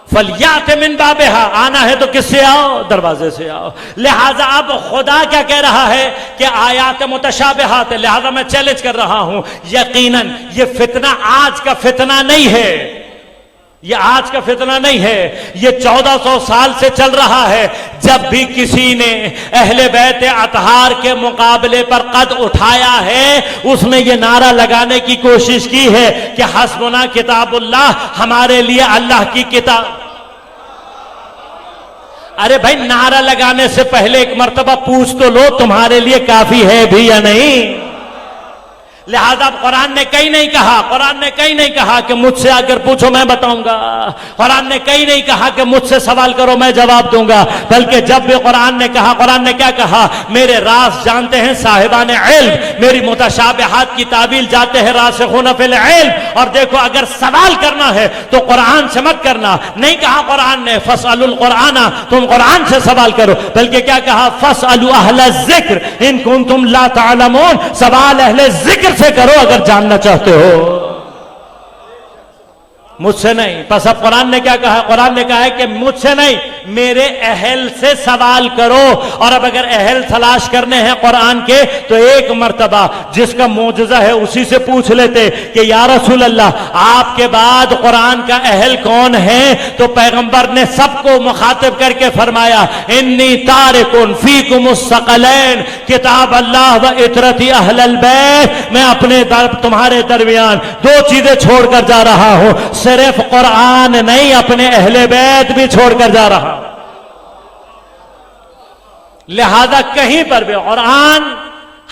فلیات من بابھا، آنا ہے تو کس سے آؤ؟ دروازے سے آؤ۔ لہذا اب خدا کیا کہہ رہا ہے کہ آیات متشابہات، لہذا میں چیلنج کر رہا ہوں، یقیناً یہ فتنہ آج کا فتنہ نہیں ہے، یہ آج کا فتنہ نہیں ہے، یہ 1400 سال سے چل رہا ہے۔ جب بھی کسی نے اہل بیت اطہار کے مقابلے پر قد اٹھایا ہے، اس نے یہ نعرہ لگانے کی کوشش کی ہے کہ حسبنا کتاب اللہ، ہمارے لیے اللہ کی کتاب۔ ارے بھائی، نعرہ لگانے سے پہلے ایک مرتبہ پوچھ تو لو تمہارے لیے کافی ہے بھی یا نہیں۔ لہذا قرآن نے کہیں نہیں کہا کہ مجھ سے آ کر پوچھو میں بتاؤں گا، قرآن نے کہیں نہیں کہا کہ مجھ سے سوال کرو میں جواب دوں گا، بلکہ جب بھی قرآن نے کیا کہا؟ میرے راز جانتے ہیں صاحبان علم، میری متشابہات کی تعویل جاتے ہیں راسخون فی العلم۔ اور دیکھو اگر سوال کرنا ہے تو قرآن سے مت کرنا، نہیں کہا قرآن نے فاسألوا القرآن، تم قرآن سے سوال کرو، بلکہ کیا کہا؟ فاسألوا اہل الذکر ان کنتم لا تعلمون، سوال اہل ذکر سے کرو اگر جاننا چاہتے ہو۔ مجھ سے نہیں. پس اب قرآن نے کیا کہا ہے؟ قرآن نے کہا ہے کہ مجھ سے نہیں میرے اہل سے سوال کرو. اور اب اگر اہل تلاش کرنے ہیں قرآن کے تو ایک مرتبہ جس کا معجزہ ہے اسی سے پوچھ لیتے کہ یا رسول اللہ آپ کے بعد قرآن کا اہل کون ہے؟ تو پیغمبر نے سب کو مخاطب کر کے فرمایا انی تارکن فیکم الثقلین کتاب اللہ و اطرتی اہل البیت. میں اپنے تمہارے درمیان دو چیزیں چھوڑ کر جا رہا ہوں, صرف قرآن نہیں اپنے اہل بیت بھی چھوڑ کر جا رہا. لہذا کہیں پر بھی قرآن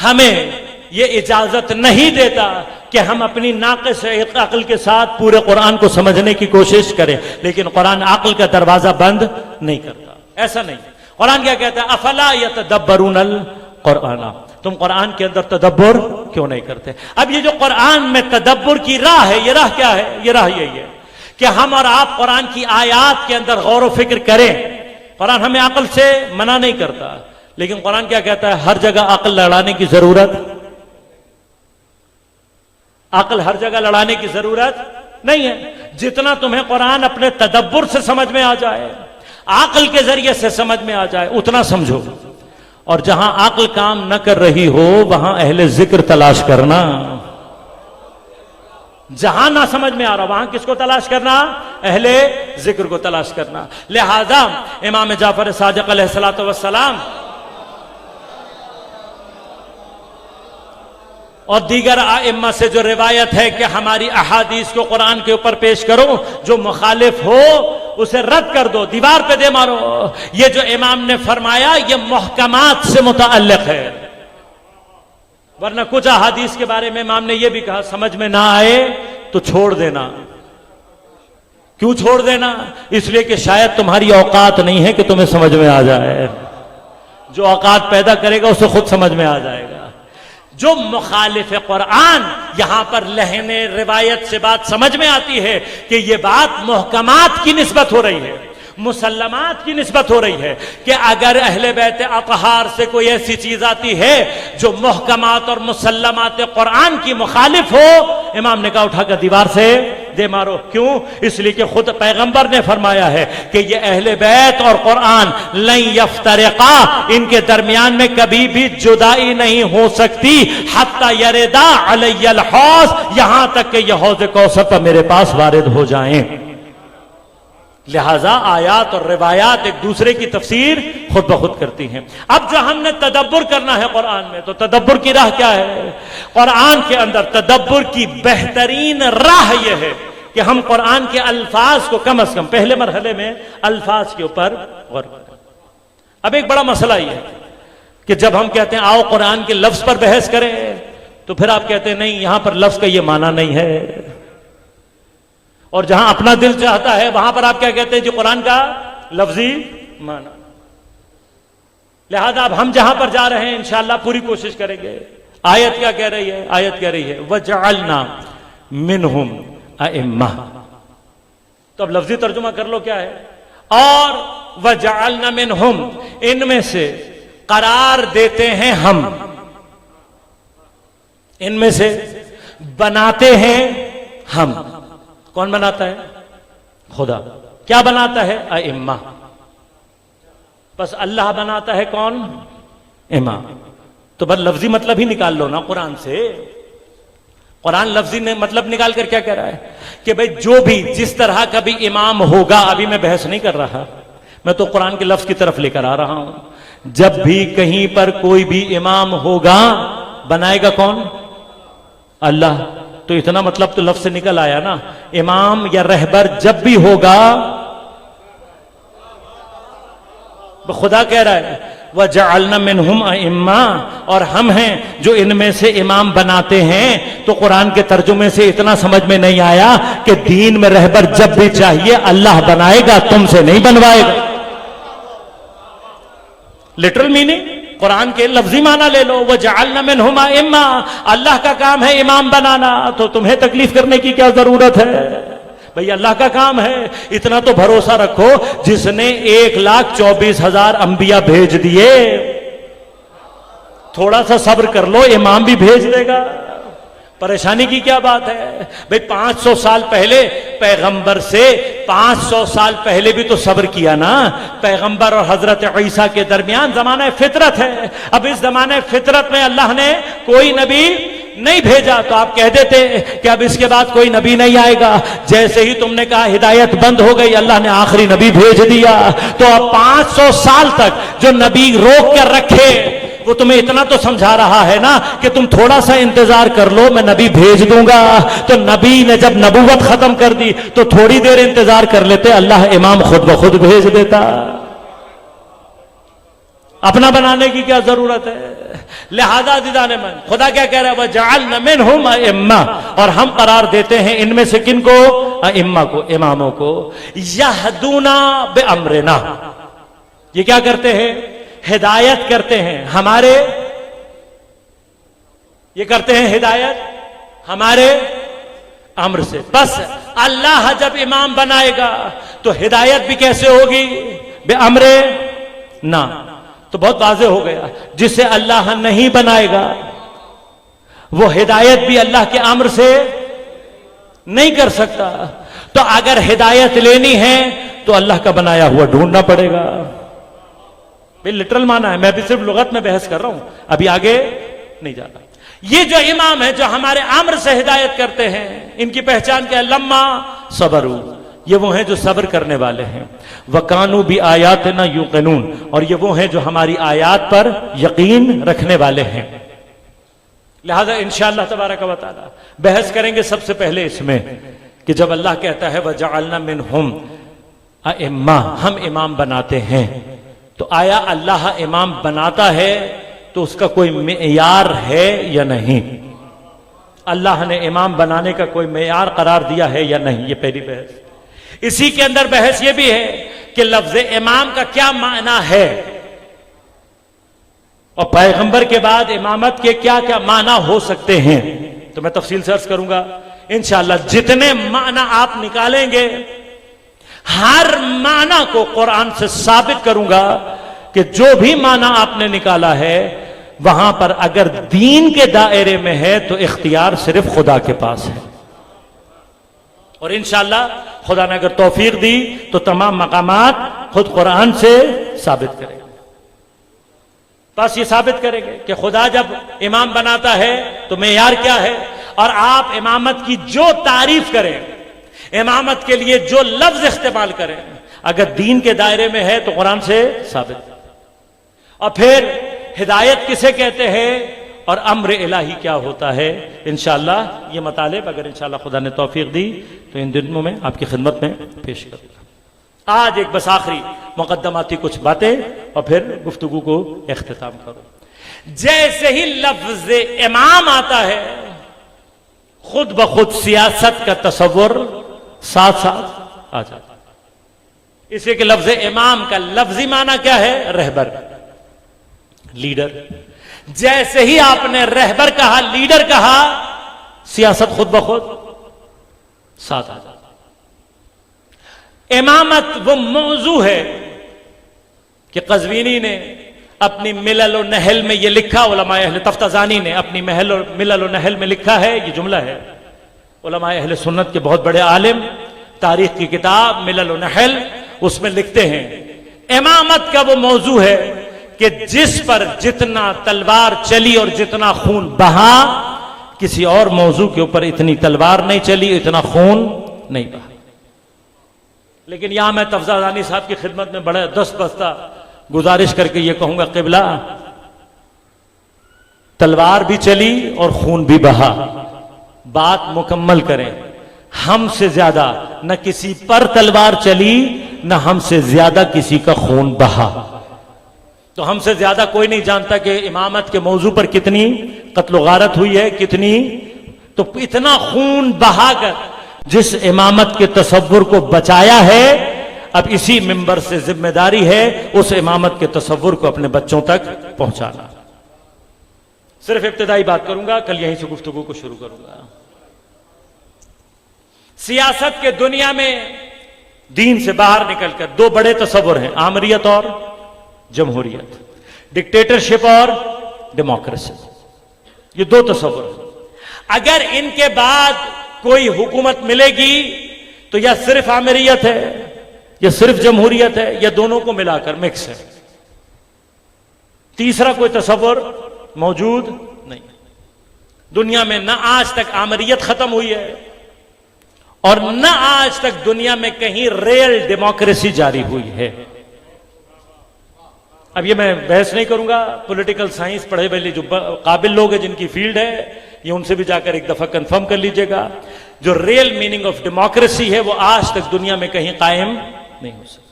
ہمیں یہ اجازت نہیں دیتا کہ ہم اپنی ناقص عقل کے ساتھ پورے قرآن کو سمجھنے کی کوشش کریں, لیکن قرآن عقل کا دروازہ بند نہیں کرتا. ایسا نہیں. قرآن کیا کہتا ہے؟ افلا یتدبرون القرآن, تم قرآن کے اندر تدبر کیوں نہیں کرتے؟ اب یہ جو قرآن میں تدبر کی راہ ہے, یہ راہ کیا ہے؟ یہ راہ یہی ہے کہ ہم اور آپ قرآن کی آیات کے اندر غور و فکر کریں. قرآن ہمیں عقل سے منع نہیں کرتا, لیکن قرآن کیا کہتا ہے؟ ہر جگہ عقل لڑانے کی ضرورت, عقل ہر جگہ لڑانے کی ضرورت نہیں ہے. جتنا تمہیں قرآن اپنے تدبر سے سمجھ میں آ جائے, عقل کے ذریعے سے سمجھ میں آ جائے, اتنا سمجھو. اور جہاں عقل کام نہ کر رہی ہو وہاں اہل ذکر تلاش کرنا. جہاں نہ سمجھ میں آ رہا وہاں کس کو تلاش کرنا؟ اہل ذکر کو تلاش کرنا. لہذا امام جعفر صادق علیہ الصلوۃ والسلام اور دیگر ائمہ سے جو روایت ہے کہ ہماری احادیث کو قرآن کے اوپر پیش کرو, جو مخالف ہو اسے رد کر دو, دیوار پہ دے مارو, یہ جو امام نے فرمایا یہ محکمات سے متعلق ہے. ورنہ کچھ احادیث کے بارے میں امام نے یہ بھی کہا سمجھ میں نہ آئے تو چھوڑ دینا. کیوں چھوڑ دینا؟ اس لیے کہ شاید تمہاری اوقات نہیں ہے کہ تمہیں سمجھ میں آ جائے. جو اوقات پیدا کرے گا اسے خود سمجھ میں آ جائے گا. جو مخالف قرآن یہاں پر لہن روایت سے بات سمجھ میں آتی ہے کہ یہ بات محکمات کی نسبت ہو رہی ہے, مسلمات کی نسبت ہو رہی ہے کہ اگر اہل بیت اطہار سے کوئی ایسی چیز آتی ہے جو محکمات اور مسلمات قرآن کی مخالف ہو, امام نے کہا اٹھا کر دیوار سے دے مارو. کیوں؟ اس لیے کہ خود پیغمبر نے فرمایا ہے کہ یہ اہل بیت اور قرآن لن یفترقا, ان کے درمیان میں کبھی بھی جدائی نہیں ہو سکتی حتی یردا علی الحوض, یہاں تک کہ یہ حوض کوثر پر میرے پاس وارد ہو جائیں. لہذا آیات اور روایات ایک دوسرے کی تفسیر خود بخود کرتی ہیں. اب جو ہم نے تدبر کرنا ہے قرآن میں, تو تدبر کی راہ کیا ہے؟ قرآن کے اندر تدبر کی بہترین راہ یہ ہے کہ ہم قرآن کے الفاظ کو کم از کم پہلے مرحلے میں الفاظ کے اوپر غور کریں. اب ایک بڑا مسئلہ یہ ہے کہ جب ہم کہتے ہیں آؤ قرآن کے لفظ پر بحث کریں, تو پھر آپ کہتے ہیں نہیں یہاں پر لفظ کا یہ معنی نہیں ہے, اور جہاں اپنا دل چاہتا ہے وہاں پر آپ کیا کہتے ہیں؟ جو قرآن کا لفظی معنی. لہذا اب ہم جہاں پر جا رہے ہیں انشاءاللہ پوری کوشش کریں گے. آیت کیا کہہ رہی ہے؟ آیت کہہ رہی ہے وَجَعَلْنَا مِنْهُمْ أَئِمَّةً. تو اب لفظی ترجمہ کر لو کیا ہے؟ اور وَجَعَلْنَا مِنْهُمْ, ان میں سے قرار دیتے ہیں ہم, ان میں سے بناتے ہیں ہم. کون بناتا ہے؟ خدا. کیا بناتا ہے؟ ائمہ. بس اللہ بناتا ہے کون؟ امام. تو بس لفظی مطلب ہی نکال لو نا قرآن سے. قرآن لفظی نے مطلب نکال کر کیا کہہ رہا ہے کہ بھئی جو بھی جس طرح کا بھی امام ہوگا, ابھی میں بحث نہیں کر رہا, میں تو قرآن کے لفظ کی طرف لے کر آ رہا ہوں. جب بھی کہیں پر کوئی بھی امام ہوگا بنائے گا کون؟ اللہ. تو اتنا مطلب تو لفظ سے نکل آیا نا. امام یا رہبر جب بھی ہوگا, خدا کہہ رہا ہے وَجَعَلْنَا مِنْهُمْ أَئِمَّةً, اور ہم ہیں جو ان میں سے امام بناتے ہیں. تو قرآن کے ترجمے سے اتنا سمجھ میں نہیں آیا کہ دین میں رہبر جب بھی چاہیے اللہ بنائے گا, تم سے نہیں بنوائے گا. لٹرل میننگ قرآن کے لفظی معنی لے لو, وَجَعَلْنَا مِنْهُمْ أَئِمَّةً, اللہ کا کام ہے امام بنانا, تو تمہیں تکلیف کرنے کی کیا ضرورت ہے؟ بھئی اللہ کا کام ہے. اتنا تو بھروسہ رکھو جس نے 1,24,000 انبیاء بھیج دیے, تھوڑا سا صبر کر لو, امام بھی بھیج دے گا. پریشانی کی کیا بات ہے بھئی؟ 500 سال پہلے پیغمبر سے 500 سال پہلے بھی تو صبر کیا نا. پیغمبر اور حضرت عیسیٰ کے درمیان زمانہ فطرت ہے. اب اس زمانہ فطرت میں اللہ نے کوئی نبی نہیں بھیجا تو آپ کہہ دیتے کہ اب اس کے بعد کوئی نبی نہیں آئے گا. جیسے ہی تم نے کہا ہدایت بند ہو گئی، اللہ نے آخری نبی بھیج دیا. تو اب 500 سال تک جو نبی روک کر رکھے وہ تمہیں اتنا تو سمجھا رہا ہے نا کہ تم تھوڑا سا انتظار کر لو، میں نبی بھیج دوں گا. تو نبی نے جب نبوت ختم کر دی تو تھوڑی دیر انتظار کر لیتے، اللہ امام خود بخود بھیج دیتا. اپنا بنانے کی کیا ضرورت ہے؟ لہذا دیدان من خدا کیا کہہ رہا ہے؟ وَجَعَلْنَا مِنْهُمْ أَئِمَّةً، اور ہم قرار دیتے ہیں ان میں سے کن کو؟ ائمہ کو، اماموں کو. يَهْدُونَ بِأَمْرِنَا، یہ کیا کرتے ہیں؟ ہدایت کرتے ہیں ہمارے، یہ کرتے ہیں ہدایت ہمارے امر سے. بس اللہ جب امام بنائے گا تو ہدایت بھی کیسے ہوگی؟ بے امر نہ. تو بہت واضح ہو گیا، جسے اللہ نہیں بنائے گا وہ ہدایت بھی اللہ کے امر سے نہیں کر سکتا. تو اگر ہدایت لینی ہے تو اللہ کا بنایا ہوا ڈھونڈنا پڑے گا. لٹرل مانا ہے، میں بھی صرف لغت میں بحث کر رہا ہوں، ابھی آگے نہیں جاتا. یہ جو امام ہے جو ہمارے امر سے ہدایت کرتے ہیں، ان کی پہچان کیا ہے؟ لما صبروا، یہ وہ ہیں جو صبر کرنے والے ہیں. وَكَانُوا بِآيَاتِنَا يُوقِنُونَ، اور یہ وہ ہیں جو ہماری آیات پر یقین رکھنے والے ہیں. لہذا انشاءاللہ تبارک و تعالی بحث کریں گے سب سے پہلے اس میں کہ جب اللہ کہتا ہے وَجَعَلْنَا مِنْهُمْ أَئِمَّةً، ہم امام بناتے ہیں، تو آیا اللہ امام بناتا ہے تو اس کا کوئی معیار ہے یا نہیں؟ اللہ نے امام بنانے کا کوئی معیار قرار دیا ہے یا نہیں؟ یہ پہلی بحث. اسی کے اندر بحث یہ بھی ہے کہ لفظ امام کا کیا معنی ہے، اور پیغمبر کے بعد امامت کے کیا کیا معنی ہو سکتے ہیں. تو میں تفصیل سے عرض کروں گا انشاءاللہ. جتنے معنی آپ نکالیں گے ہر معنی کو قرآن سے ثابت کروں گا کہ جو بھی معنی آپ نے نکالا ہے وہاں پر اگر دین کے دائرے میں ہے تو اختیار صرف خدا کے پاس ہے. اور انشاءاللہ خدا نے اگر توفیق دی تو تمام مقامات خود قرآن سے ثابت کریں گے. بس یہ ثابت کریں گے کہ خدا جب امام بناتا ہے تو معیار کیا ہے، اور آپ امامت کی جو تعریف کریں، امامت کے لیے جو لفظ استعمال کریں، اگر دین کے دائرے میں ہے تو قرآن سے ثابت. اور پھر ہدایت کسے کہتے ہیں اور امر الہی کیا ہوتا ہے، انشاءاللہ یہ مطالب اگر انشاءاللہ خدا نے توفیق دی تو ان دنوں میں آپ کی خدمت میں پیش کروں گا. آج ایک بس آخری مقدماتی کچھ باتیں اور پھر گفتگو کو اختتام کروں. جیسے ہی لفظ امام آتا ہے خود بخود سیاست کا تصور ساتھ ساتھ آ جاتا. اس لیے کہ لفظ امام کا لفظی معنی کیا ہے؟ رہبر، لیڈر. جیسے ہی آپ نے رہبر کہا، لیڈر کہا، سیاست خود بخود ساتھ آ جاتا. امامت وہ موضوع ہے کہ قزوینی نے اپنی ملل و نحل میں یہ لکھا، علماء اہل تفتزانی نے اپنی ملل و نحل میں لکھا ہے، یہ جملہ ہے. علماء اہل سنت کے بہت بڑے عالم، تاریخ کی کتاب ملل و نحل، اس میں لکھتے ہیں امامت کا وہ موضوع ہے کہ جس پر جتنا تلوار چلی اور جتنا خون بہا، کسی اور موضوع کے اوپر اتنی تلوار نہیں چلی، اتنا خون نہیں بہا. لیکن یہاں میں تفتزانی صاحب کی خدمت میں بڑا دست بستہ گزارش کر کے یہ کہوں گا، قبلہ تلوار بھی چلی اور خون بھی بہا، بات مکمل کریں. ہم سے زیادہ نہ کسی پر تلوار چلی، نہ ہم سے زیادہ کسی کا خون بہا. تو ہم سے زیادہ کوئی نہیں جانتا کہ امامت کے موضوع پر کتنی قتل و غارت ہوئی ہے، کتنی. تو اتنا خون بہا کر جس امامت کے تصور کو بچایا ہے، اب اسی منبر سے ذمہ داری ہے اس امامت کے تصور کو اپنے بچوں تک پہنچانا. صرف ابتدائی بات کروں گا، کل یہیں سے گفتگو کو شروع کروں گا. سیاست کے دنیا میں دین سے باہر نکل کر دو بڑے تصور ہیں، آمریت اور جمہوریت، ڈکٹیٹرشپ اور ڈیموکریسی. یہ دو تصور ہیں. اگر ان کے بعد کوئی حکومت ملے گی تو یا صرف آمریت ہے یا صرف جمہوریت ہے یا دونوں کو ملا کر مکس ہے. تیسرا کوئی تصور موجود نہیں. دنیا میں نہ آج تک آمریت ختم ہوئی ہے اور نہ آج تک دنیا میں کہیں ریئل ڈیموکریسی جاری ہوئی ہے. اب یہ میں بحث نہیں کروں گا, پولیٹیکل سائنس پڑھے والے جو قابل لوگ ہیں جن کی فیلڈ ہے, یہ ان سے بھی جا کر ایک دفعہ کنفرم کر لیجئے گا. جو ریئل میننگ آف ڈیموکریسی ہے وہ آج تک دنیا میں کہیں قائم نہیں ہو سکتا.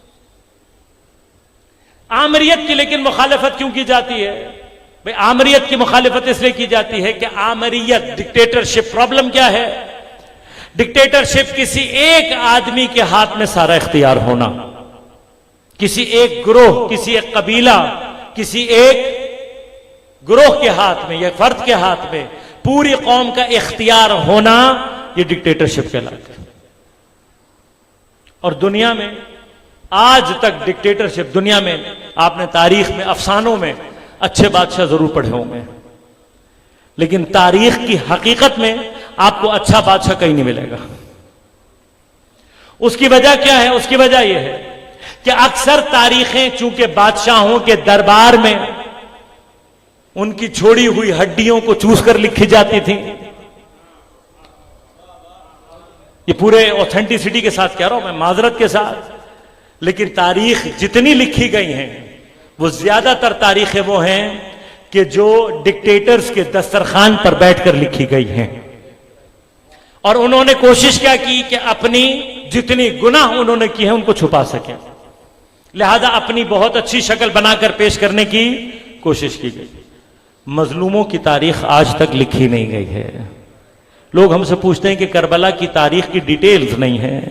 آمریت کی لیکن مخالفت کیوں کی جاتی ہے؟ بھئی آمریت کی مخالفت اس لیے کی جاتی ہے کہ آمریت ڈکٹیٹرشپ. پرابلم کیا ہے؟ ڈکٹیٹرشپ کسی ایک آدمی کے ہاتھ میں سارا اختیار ہونا, کسی ایک گروہ, کسی ایک قبیلہ, کسی ایک گروہ کے ہاتھ میں یا فرد کے ہاتھ میں پوری قوم کا اختیار ہونا, یہ ڈکٹیٹرشپ کہلاتا ہے. اور دنیا میں آج تک ڈکٹیٹرشپ, دنیا میں آپ نے تاریخ میں افسانوں میں اچھے بادشاہ ضرور پڑھے ہوں گے, لیکن تاریخ کی حقیقت میں آپ کو اچھا بادشاہ کہیں نہیں ملے گا. اس کی وجہ کیا ہے؟ اس کی وجہ یہ ہے کہ اکثر تاریخیں چونکہ بادشاہوں کے دربار میں ان کی چھوڑی ہوئی ہڈیوں کو چوس کر لکھی جاتی تھیں. یہ پورے اوتھینٹسٹی کے ساتھ کہہ رہا ہوں میں, معذرت کے ساتھ, لیکن تاریخ جتنی لکھی گئی ہیں وہ زیادہ تر تاریخیں وہ ہیں کہ جو ڈکٹیٹرز کے دسترخوان پر بیٹھ کر لکھی گئی ہیں. اور انہوں نے کوشش کیا کی کہ اپنی جتنی گناہ انہوں نے کی ہیں ان کو چھپا سکیں, لہذا اپنی بہت اچھی شکل بنا کر پیش کرنے کی کوشش کی گئی. مظلوموں کی تاریخ آج تک لکھی نہیں گئی ہے. لوگ ہم سے پوچھتے ہیں کہ کربلا کی تاریخ کی ڈیٹیلز نہیں ہیں,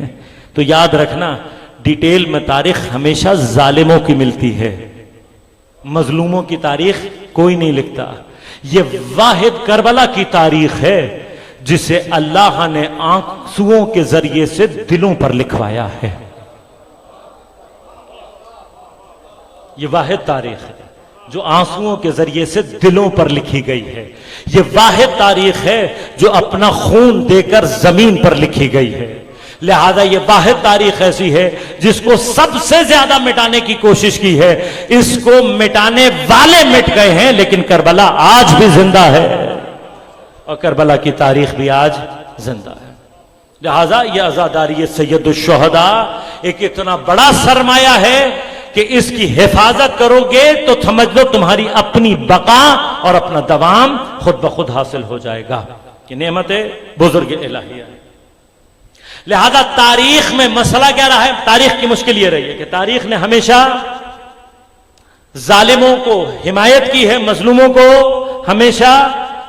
تو یاد رکھنا ڈیٹیل میں تاریخ ہمیشہ ظالموں کی ملتی ہے, مظلوموں کی تاریخ کوئی نہیں لکھتا. یہ واحد کربلا کی تاریخ ہے جسے اللہ نے آنسوؤں کے ذریعے سے دلوں پر لکھوایا ہے. یہ واحد تاریخ ہے جو آنسوؤں کے ذریعے سے دلوں پر لکھی گئی ہے. یہ واحد تاریخ ہے جو اپنا خون دے کر زمین پر لکھی گئی ہے. لہذا یہ واحد تاریخ ایسی ہے جس کو سب سے زیادہ مٹانے کی کوشش کی ہے. اس کو مٹانے والے مٹ گئے ہیں, لیکن کربلا آج بھی زندہ ہے اور کربلا کی تاریخ بھی آج زندہ ہے. لہذا یہ عزاداری سید الشہداء ایک اتنا بڑا سرمایہ ہے کہ اس کی حفاظت کرو گے تو سمجھ لو تمہاری اپنی بقا اور اپنا دوام خود بخود حاصل ہو جائے گا. یہ نعمت بزرگ الہیہ ہے. لہذا تاریخ میں مسئلہ کیا رہا ہے؟ تاریخ کی مشکل یہ رہی ہے کہ تاریخ نے ہمیشہ ظالموں کو حمایت کی ہے, مظلوموں کو ہمیشہ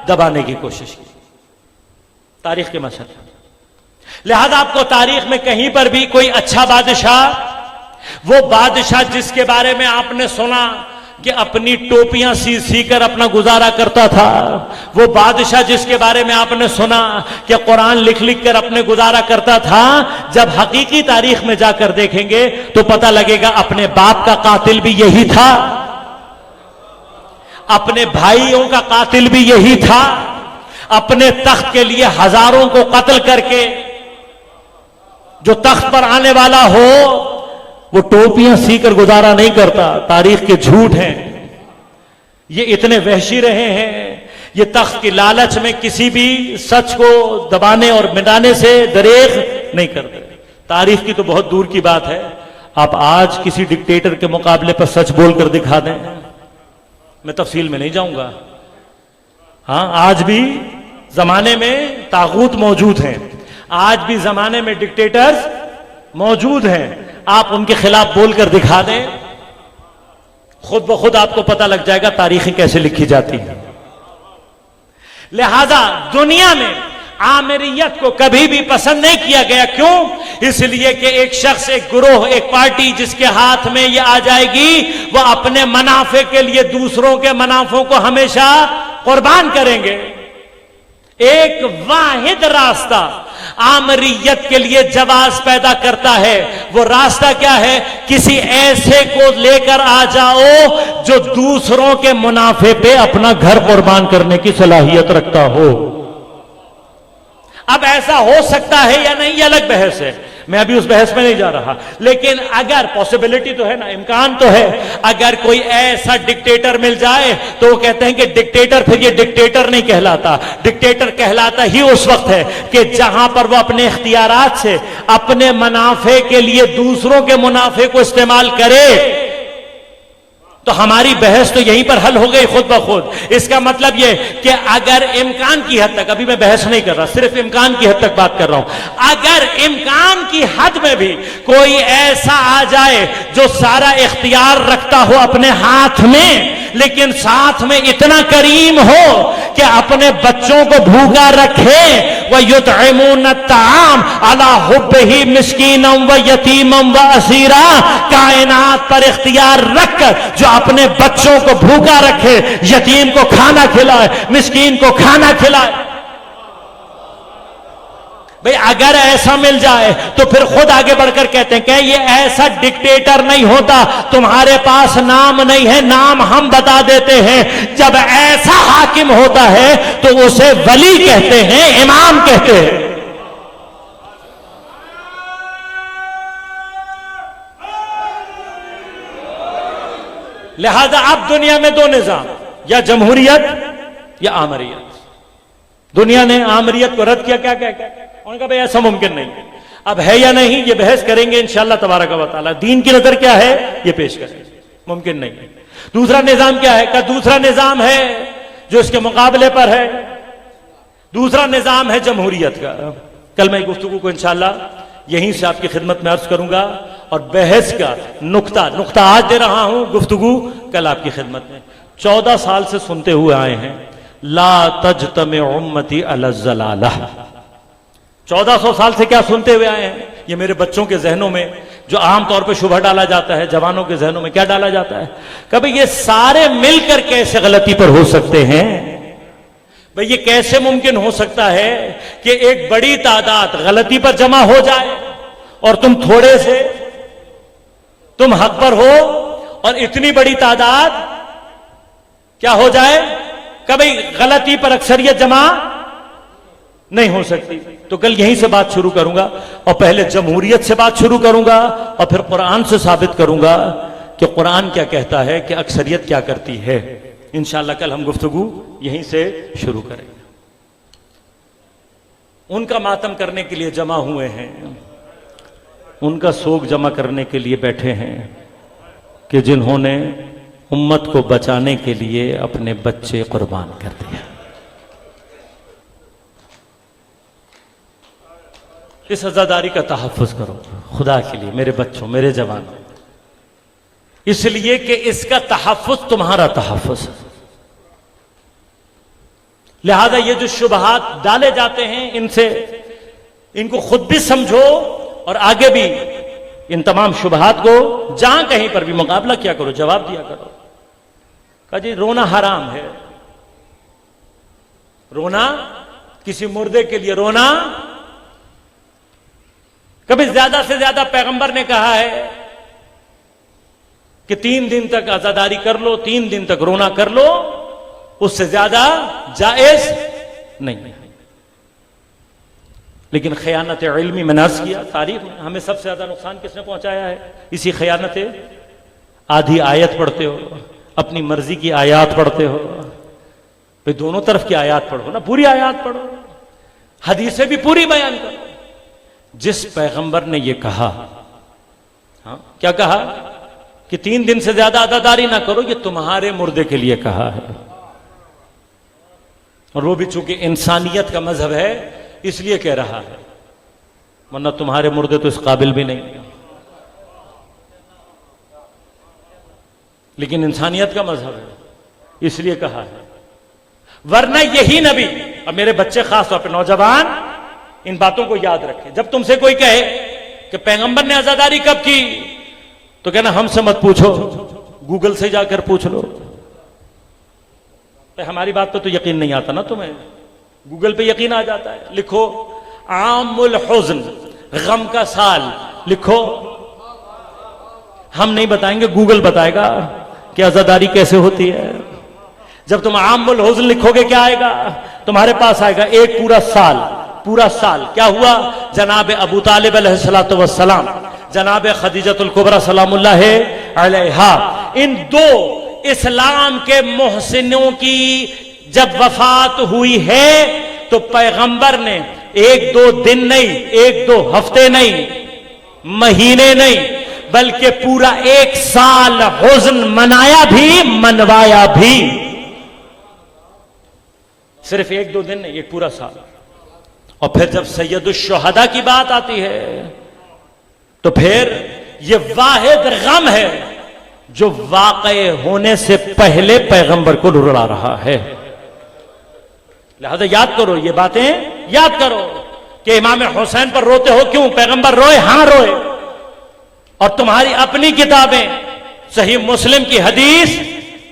دبانے کی کوشش کی. تاریخ کے مسئلہ. لہذا آپ کو تاریخ میں کہیں پر بھی کوئی اچھا بادشاہ, وہ بادشاہ جس کے بارے میں آپ نے سنا کہ اپنی ٹوپیاں سی سی کر اپنا گزارا کرتا تھا, وہ بادشاہ جس کے بارے میں آپ نے سنا کہ قرآن لکھ لکھ کر اپنے گزارا کرتا تھا, جب حقیقی تاریخ میں جا کر دیکھیں گے تو پتہ لگے گا اپنے باپ کا قاتل بھی یہی تھا, اپنے بھائیوں کا قاتل بھی یہی تھا, اپنے تخت کے لیے ہزاروں کو قتل کر کے جو تخت پر آنے والا ہو وہ ٹوپیاں سی کر گزارا نہیں کرتا. تاریخ کے جھوٹ ہیں, یہ اتنے وحشی رہے ہیں, یہ تخت کی لالچ میں کسی بھی سچ کو دبانے اور مٹانے سے دریغ نہیں کرتے. تاریخ کی تو بہت دور کی بات ہے, آپ آج کسی ڈکٹیٹر کے مقابلے پر سچ بول کر دکھا دیں, میں تفصیل میں نہیں جاؤں گا. ہاں آج بھی زمانے میں طاغوت موجود ہیں, آج بھی زمانے میں ڈکٹیٹرز موجود ہیں, آپ ان کے خلاف بول کر دکھا دیں, خود بخود آپ کو پتہ لگ جائے گا تاریخیں کیسے لکھی جاتی ہیں. لہذا دنیا میں آمریت کو کبھی بھی پسند نہیں کیا گیا. کیوں؟ اس لیے کہ ایک شخص, ایک گروہ, ایک پارٹی جس کے ہاتھ میں یہ آ جائے گی وہ اپنے منافع کے لیے دوسروں کے منافعوں کو ہمیشہ قربان کریں گے. ایک واحد راستہ آمریت کے لیے جواز پیدا کرتا ہے, وہ راستہ کیا ہے؟ کسی ایسے کو لے کر آ جاؤ جو دوسروں کے منافع پہ اپنا گھر قربان کرنے کی صلاحیت رکھتا ہو. اب ایسا ہو سکتا ہے یا نہیں، یہ الگ بحث ہے، میں ابھی اس بحث میں نہیں جا رہا، لیکن اگر پاسبلٹی تو ہے نا، امکان تو ہے، اگر کوئی ایسا ڈکٹیٹر مل جائے تو وہ کہتے ہیں کہ ڈکٹیٹر پھر یہ ڈکٹیٹر نہیں کہلاتا، ڈکٹیٹر کہلاتا ہی اس وقت ہے کہ جہاں پر وہ اپنے اختیارات سے اپنے منافع کے لیے دوسروں کے منافع کو استعمال کرے۔ تو ہماری بحث تو یہیں پر حل ہو گئی خود بخود۔ اس کا مطلب یہ کہ اگر امکان کی حد تک، ابھی میں بحث نہیں کر رہا، صرف امکان کی حد تک بات کر رہا ہوں، اگر امکان کی حد میں بھی کوئی ایسا آ جائے جو سارا اختیار رکھتا ہو اپنے ہاتھ میں، لیکن ساتھ میں اتنا کریم ہو کہ اپنے بچوں کو بھوکا رکھے، وَيُطْعِمُونَ الطَّعَامَ عَلَىٰ حُبِّهِ مِسْكِينًا وَيَتِيمًا وَأَسِيرًا، کائنات پر اختیار رکھ کر جو اپنے بچوں کو بھوکا رکھے، یتیم کو کھانا کھلائے، مسکین کو کھانا کھلائے۔ بھئی اگر ایسا مل جائے تو پھر خود آگے بڑھ کر کہتے ہیں کہ یہ ایسا ڈکٹیٹر نہیں ہوتا، تمہارے پاس نام نہیں ہے، نام ہم بتا دیتے ہیں۔ جب ایسا حاکم ہوتا ہے تو اسے ولی کہتے ہیں، امام کہتے ہیں۔ لہذا اب دنیا میں دو نظام، یا جمہوریت یا آمریت۔ دنیا نے آمریت کو رد کیا، کیا کیا کیا، انہوں نے کہا بھئی ایسا ممکن نہیں، اب ہے یا نہیں یہ بحث کریں گے انشاءاللہ تبارک و تعالی، دین کی نظر کیا ہے یہ پیش کریں گے، ممکن نہیں ہے۔ دوسرا نظام کیا ہے؟ کہ دوسرا نظام ہے جو اس کے مقابلے پر ہے، دوسرا نظام ہے جمہوریت کا۔ کل میں گفتگو کو انشاءاللہ یہیں سے آپ کی خدمت میں عرض کروں گا، اور بحث کا نقطہ آج دے رہا ہوں، گفتگو کل آپ کی خدمت میں۔ 14 سال سے سنتے ہوئے آئے ہیں، لا تجتمع امتی علی الضلالہ۔ 1400 سال سے کیا سنتے ہوئے آئے ہیں؟ یہ میرے بچوں کے ذہنوں میں جو عام طور پہ شبہ ڈالا جاتا ہے، جوانوں کے ذہنوں میں کیا ڈالا جاتا ہے؟ کبھی یہ سارے مل کر کیسے غلطی پر ہو سکتے ہیں؟ بھئی یہ کیسے ممکن ہو سکتا ہے کہ ایک بڑی تعداد غلطی پر جمع ہو جائے اور تم تھوڑے سے، تم حق پر ہو، اور اتنی بڑی تعداد کیا ہو جائے؟ کبھی غلطی پر اکثریت جمع نہیں ہو سکتی۔ تو کل یہیں سے بات شروع کروں گا، اور پہلے جمہوریت سے بات شروع کروں گا، اور پھر قرآن سے ثابت کروں گا کہ قرآن کیا کہتا ہے کہ اکثریت کیا کرتی ہے۔ انشاءاللہ کل ہم گفتگو یہیں سے شروع کریں گے۔ ان کا ماتم کرنے کے لیے جمع ہوئے ہیں، ان کا سوگ جمع کرنے کے لیے بیٹھے ہیں کہ جنہوں نے امت کو بچانے کے لیے اپنے بچے قربان کر دیا۔ اس عزاداری کا تحفظ کرو خدا کے لیے، میرے بچوں، میرے جوانوں، اس لیے کہ اس کا تحفظ تمہارا تحفظ ہے۔ لہذا یہ جو شبہات ڈالے جاتے ہیں ان کو خود بھی سمجھو، اور آگے بھی ان تمام شبہات کو جہاں کہیں پر بھی مقابلہ کیا کرو، جواب دیا کرو۔ کہا جی رونا حرام ہے، رونا کسی مردے کے لیے رونا، کبھی زیادہ سے زیادہ پیغمبر نے کہا ہے کہ 3 دن تک عزاداری کر لو، 3 دن تک رونا کر لو، اس سے زیادہ جائز نہیں ہے۔ لیکن خیانت علمی میں نے عرض کیا، تاریخ میں ہمیں سب سے زیادہ نقصان کس نے پہنچایا ہے؟ اسی خیانت۔ آدھی آیت پڑھتے ہو، اپنی مرضی کی آیات پڑھتے ہو، بھئی دونوں طرف کی آیات پڑھو نا، پوری آیات پڑھو، حدیثیں بھی پوری بیان کرو۔ جس پیغمبر نے یہ کہا، ہاں کیا کہا کہ 3 دن سے زیادہ عزاداری نہ کرو، یہ تمہارے مردے کے لیے کہا ہے، اور وہ بھی چونکہ انسانیت کا مذہب ہے اس لیے کہہ رہا ہے، ورنہ تمہارے مردے تو اس قابل بھی نہیں، لیکن انسانیت کا مذہب ہے اس لیے کہا ہے۔ ورنہ یہی نبی، اور میرے بچے خاص طور پہ نوجوان ان باتوں کو یاد رکھیں، جب تم سے کوئی کہے کہ پیغمبر نے عزاداری کب کی، تو کہنا ہم سے مت پوچھو، گوگل سے جا کر پوچھ لو۔ ہماری بات پہ تو یقین نہیں آتا نا تمہیں، گوگل پہ یقین آ جاتا ہے۔ لکھو عام الحزن، غم کا سال لکھو، ہم نہیں بتائیں گے، گوگل بتائے گا کہ عزاداری کیسے ہوتی ہے۔ جب تم عام الحزن لکھو گے کیا آئے گا؟ تمہارے پاس آئے گا ایک پورا سال پورا سال کیا ہوا؟ جناب ابو طالب علیہ الصلوۃ والسلام، جناب خدیجۃ الکبریٰ سلام اللہ علیہا، ان دو اسلام کے محسنوں کی جب وفات ہوئی ہے تو پیغمبر نے ایک دو دن نہیں، ایک دو ہفتے نہیں، مہینے نہیں، بلکہ پورا ایک سال حزن منایا بھی منوایا بھی۔ صرف ایک دو دن نہیں، ایک پورا سال۔ اور پھر جب سید الشہداء کی بات آتی ہے تو پھر یہ واحد غم ہے جو واقع ہونے سے پہلے پیغمبر کو رلا رہا ہے۔ لہذا یاد کرو، یہ باتیں یاد کرو کہ امام حسین پر روتے ہو کیوں؟ پیغمبر روئے؟ ہاں روئے۔ اور تمہاری اپنی کتابیں، صحیح مسلم کی حدیث،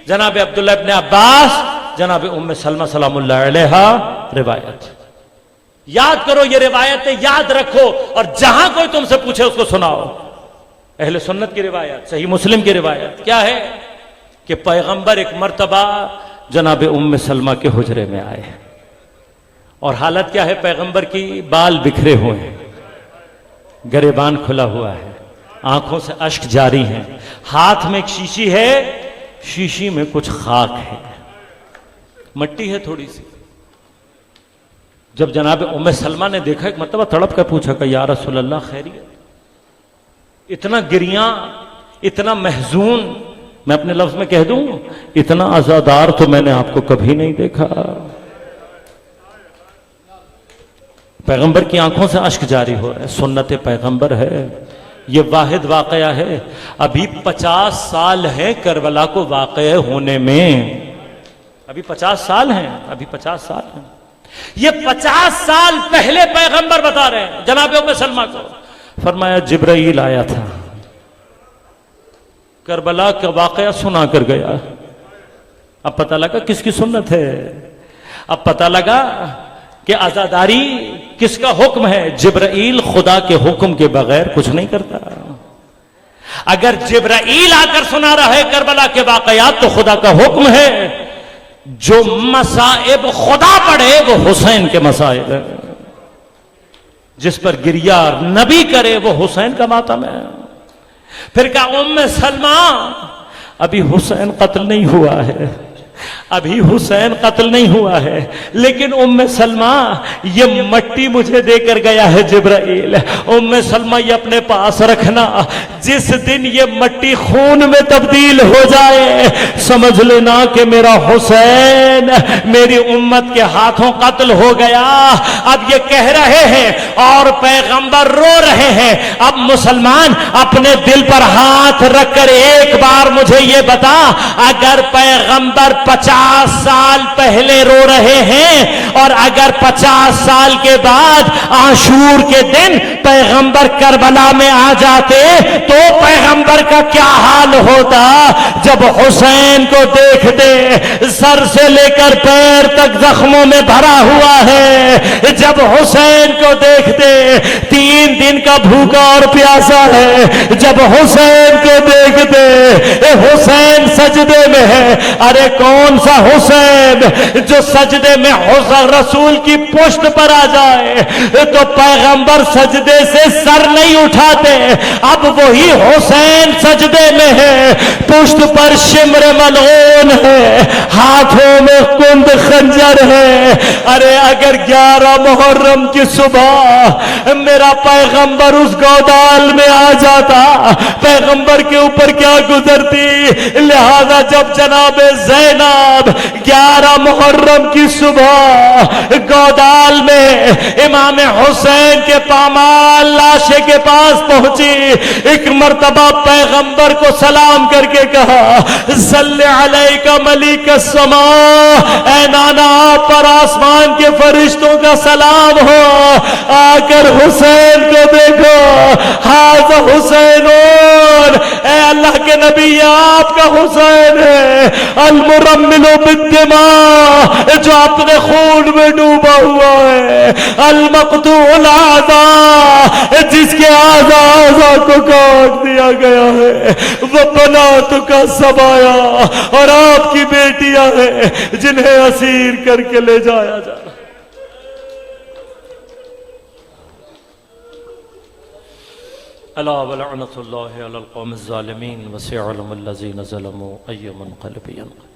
جناب عبداللہ ابن عباس، جناب ام سلمہ سلام اللہ علیہا روایت، یاد کرو یہ روایتیں، یاد رکھو، اور جہاں کوئی تم سے پوچھے اس کو سناؤ۔ اہل سنت کی روایت، صحیح مسلم کی روایت کیا ہے کہ پیغمبر ایک مرتبہ جناب ام سلمہ کے حجرے میں آئے، اور حالت کیا ہے پیغمبر کی؟ بال بکھرے ہوئے ہیں، گریبان کھلا ہوا ہے، آنکھوں سے اشک جاری ہیں، ہاتھ میں ایک شیشی ہے، شیشی میں کچھ خاک ہے، مٹی ہے تھوڑی سی۔ جب جناب ام سلمہ نے دیکھا، ایک مرتبہ تڑپ کر پوچھا کہ یا رسول اللہ خیریت؟ اتنا گریاں، اتنا محزون، میں اپنے لفظ میں کہہ دوں اتنا عزادار تو میں نے آپ کو کبھی نہیں دیکھا۔ پیغمبر کی آنکھوں سے اشک جاری ہو رہا ہے، سنت پیغمبر ہے، یہ واحد واقعہ ہے۔ ابھی 50 سال ہیں کربلا کو واقع ہونے میں، ابھی 50 سال ہیں، ابھی 50 سال ہیں۔ یہ 50 سال پہلے پیغمبر بتا رہے ہیں جناب ام سلمہ کو، فرمایا جبرائیل آیا تھا، کربلا کا واقعہ سنا کر گیا۔ اب پتہ لگا کس کی سنت ہے، اب پتہ لگا کہ عزاداری کس کا حکم ہے۔ جبرائیل خدا کے حکم کے بغیر کچھ نہیں کرتا۔ اگر جبرائیل آ کر سنا رہا ہے کربلا کے واقعات تو خدا کا حکم ہے، جو مصائب خدا پڑے وہ حسین کے مصائب ہیں، جس پر گریہ نبی کرے وہ حسین کا ماتم ہے۔ پھر کہا ام سلمہ ابھی حسین قتل نہیں ہوا ہے، ابھی حسین قتل نہیں ہوا ہے، لیکن ام سلمہ یہ مٹی مجھے دے کر گیا ہے جبرائیل، ام سلمہ یہ اپنے پاس رکھنا، جس دن یہ مٹی خون میں تبدیل ہو جائے سمجھ لینا کہ میرا حسین میری امت کے ہاتھوں قتل ہو گیا۔ اب یہ کہہ رہے ہیں اور پیغمبر رو رہے ہیں۔ اب مسلمان اپنے دل پر ہاتھ رکھ کر ایک بار مجھے یہ بتا، اگر پیغمبر 50 سال پہلے رو رہے ہیں اور اگر 50 سال کے بعد عاشور کے دن پیغمبر کربلا میں آ جاتے تو پیغمبر کا کیا حال ہوتا؟ جب حسین کو دیکھتے سر سے لے کر پیر تک زخموں میں بھرا ہوا ہے، جب حسین کو دیکھتے 3 دن کا بھوکا اور پیاسا ہے، جب حسین کو دیکھتے حسین سجدے میں ہے، ارے کون سا حسین جو سجدے میں حسین رسول کی پشت پر آ جائے تو پیغمبر سجدے سے سر نہیں اٹھاتے۔ اب وہی حسین سجدے میں ہے، پشت پر شمر ملعون ہے، ہاتھوں میں کند خنجر ہے۔ ارے اگر 11 محرم کی صبح میرا پیغمبر اس گودال میں آ جاتا، پیغمبر کے اوپر کیا گزرتی۔ لہذا جب جناب زینب 11 محرم کی صبح گودال میں امام حسین کے پامال لاشے کے پاس پہنچی، ایک مرتبہ پیغمبر کو سلام کر کے کہا صلی علیکہ ملیک السماء، اے نانا آپ پر آسمان کے فرشتوں کا سلام ہو۔ آ کر حسین کو دیکھو، ھذا حسینون، اے اللہ کے نبی یہ آپ کا حسین ہے، المرمل بالدماء، جو اپنے خون میں ڈوبا ہوا ہے، المقطوع الاعضاء، جس کے اعضاء کو کاٹ دیا گیا ہے، وہ بنات کا سبایا، اور آپ کی بیٹیاں ہیں جنہیں اسیر کر کے لے جایا جا رہا۔ الا ولعنۃ اللہ علی القوم الظالمین وسيعلم الذین ظلموا أي منقلب ينقلب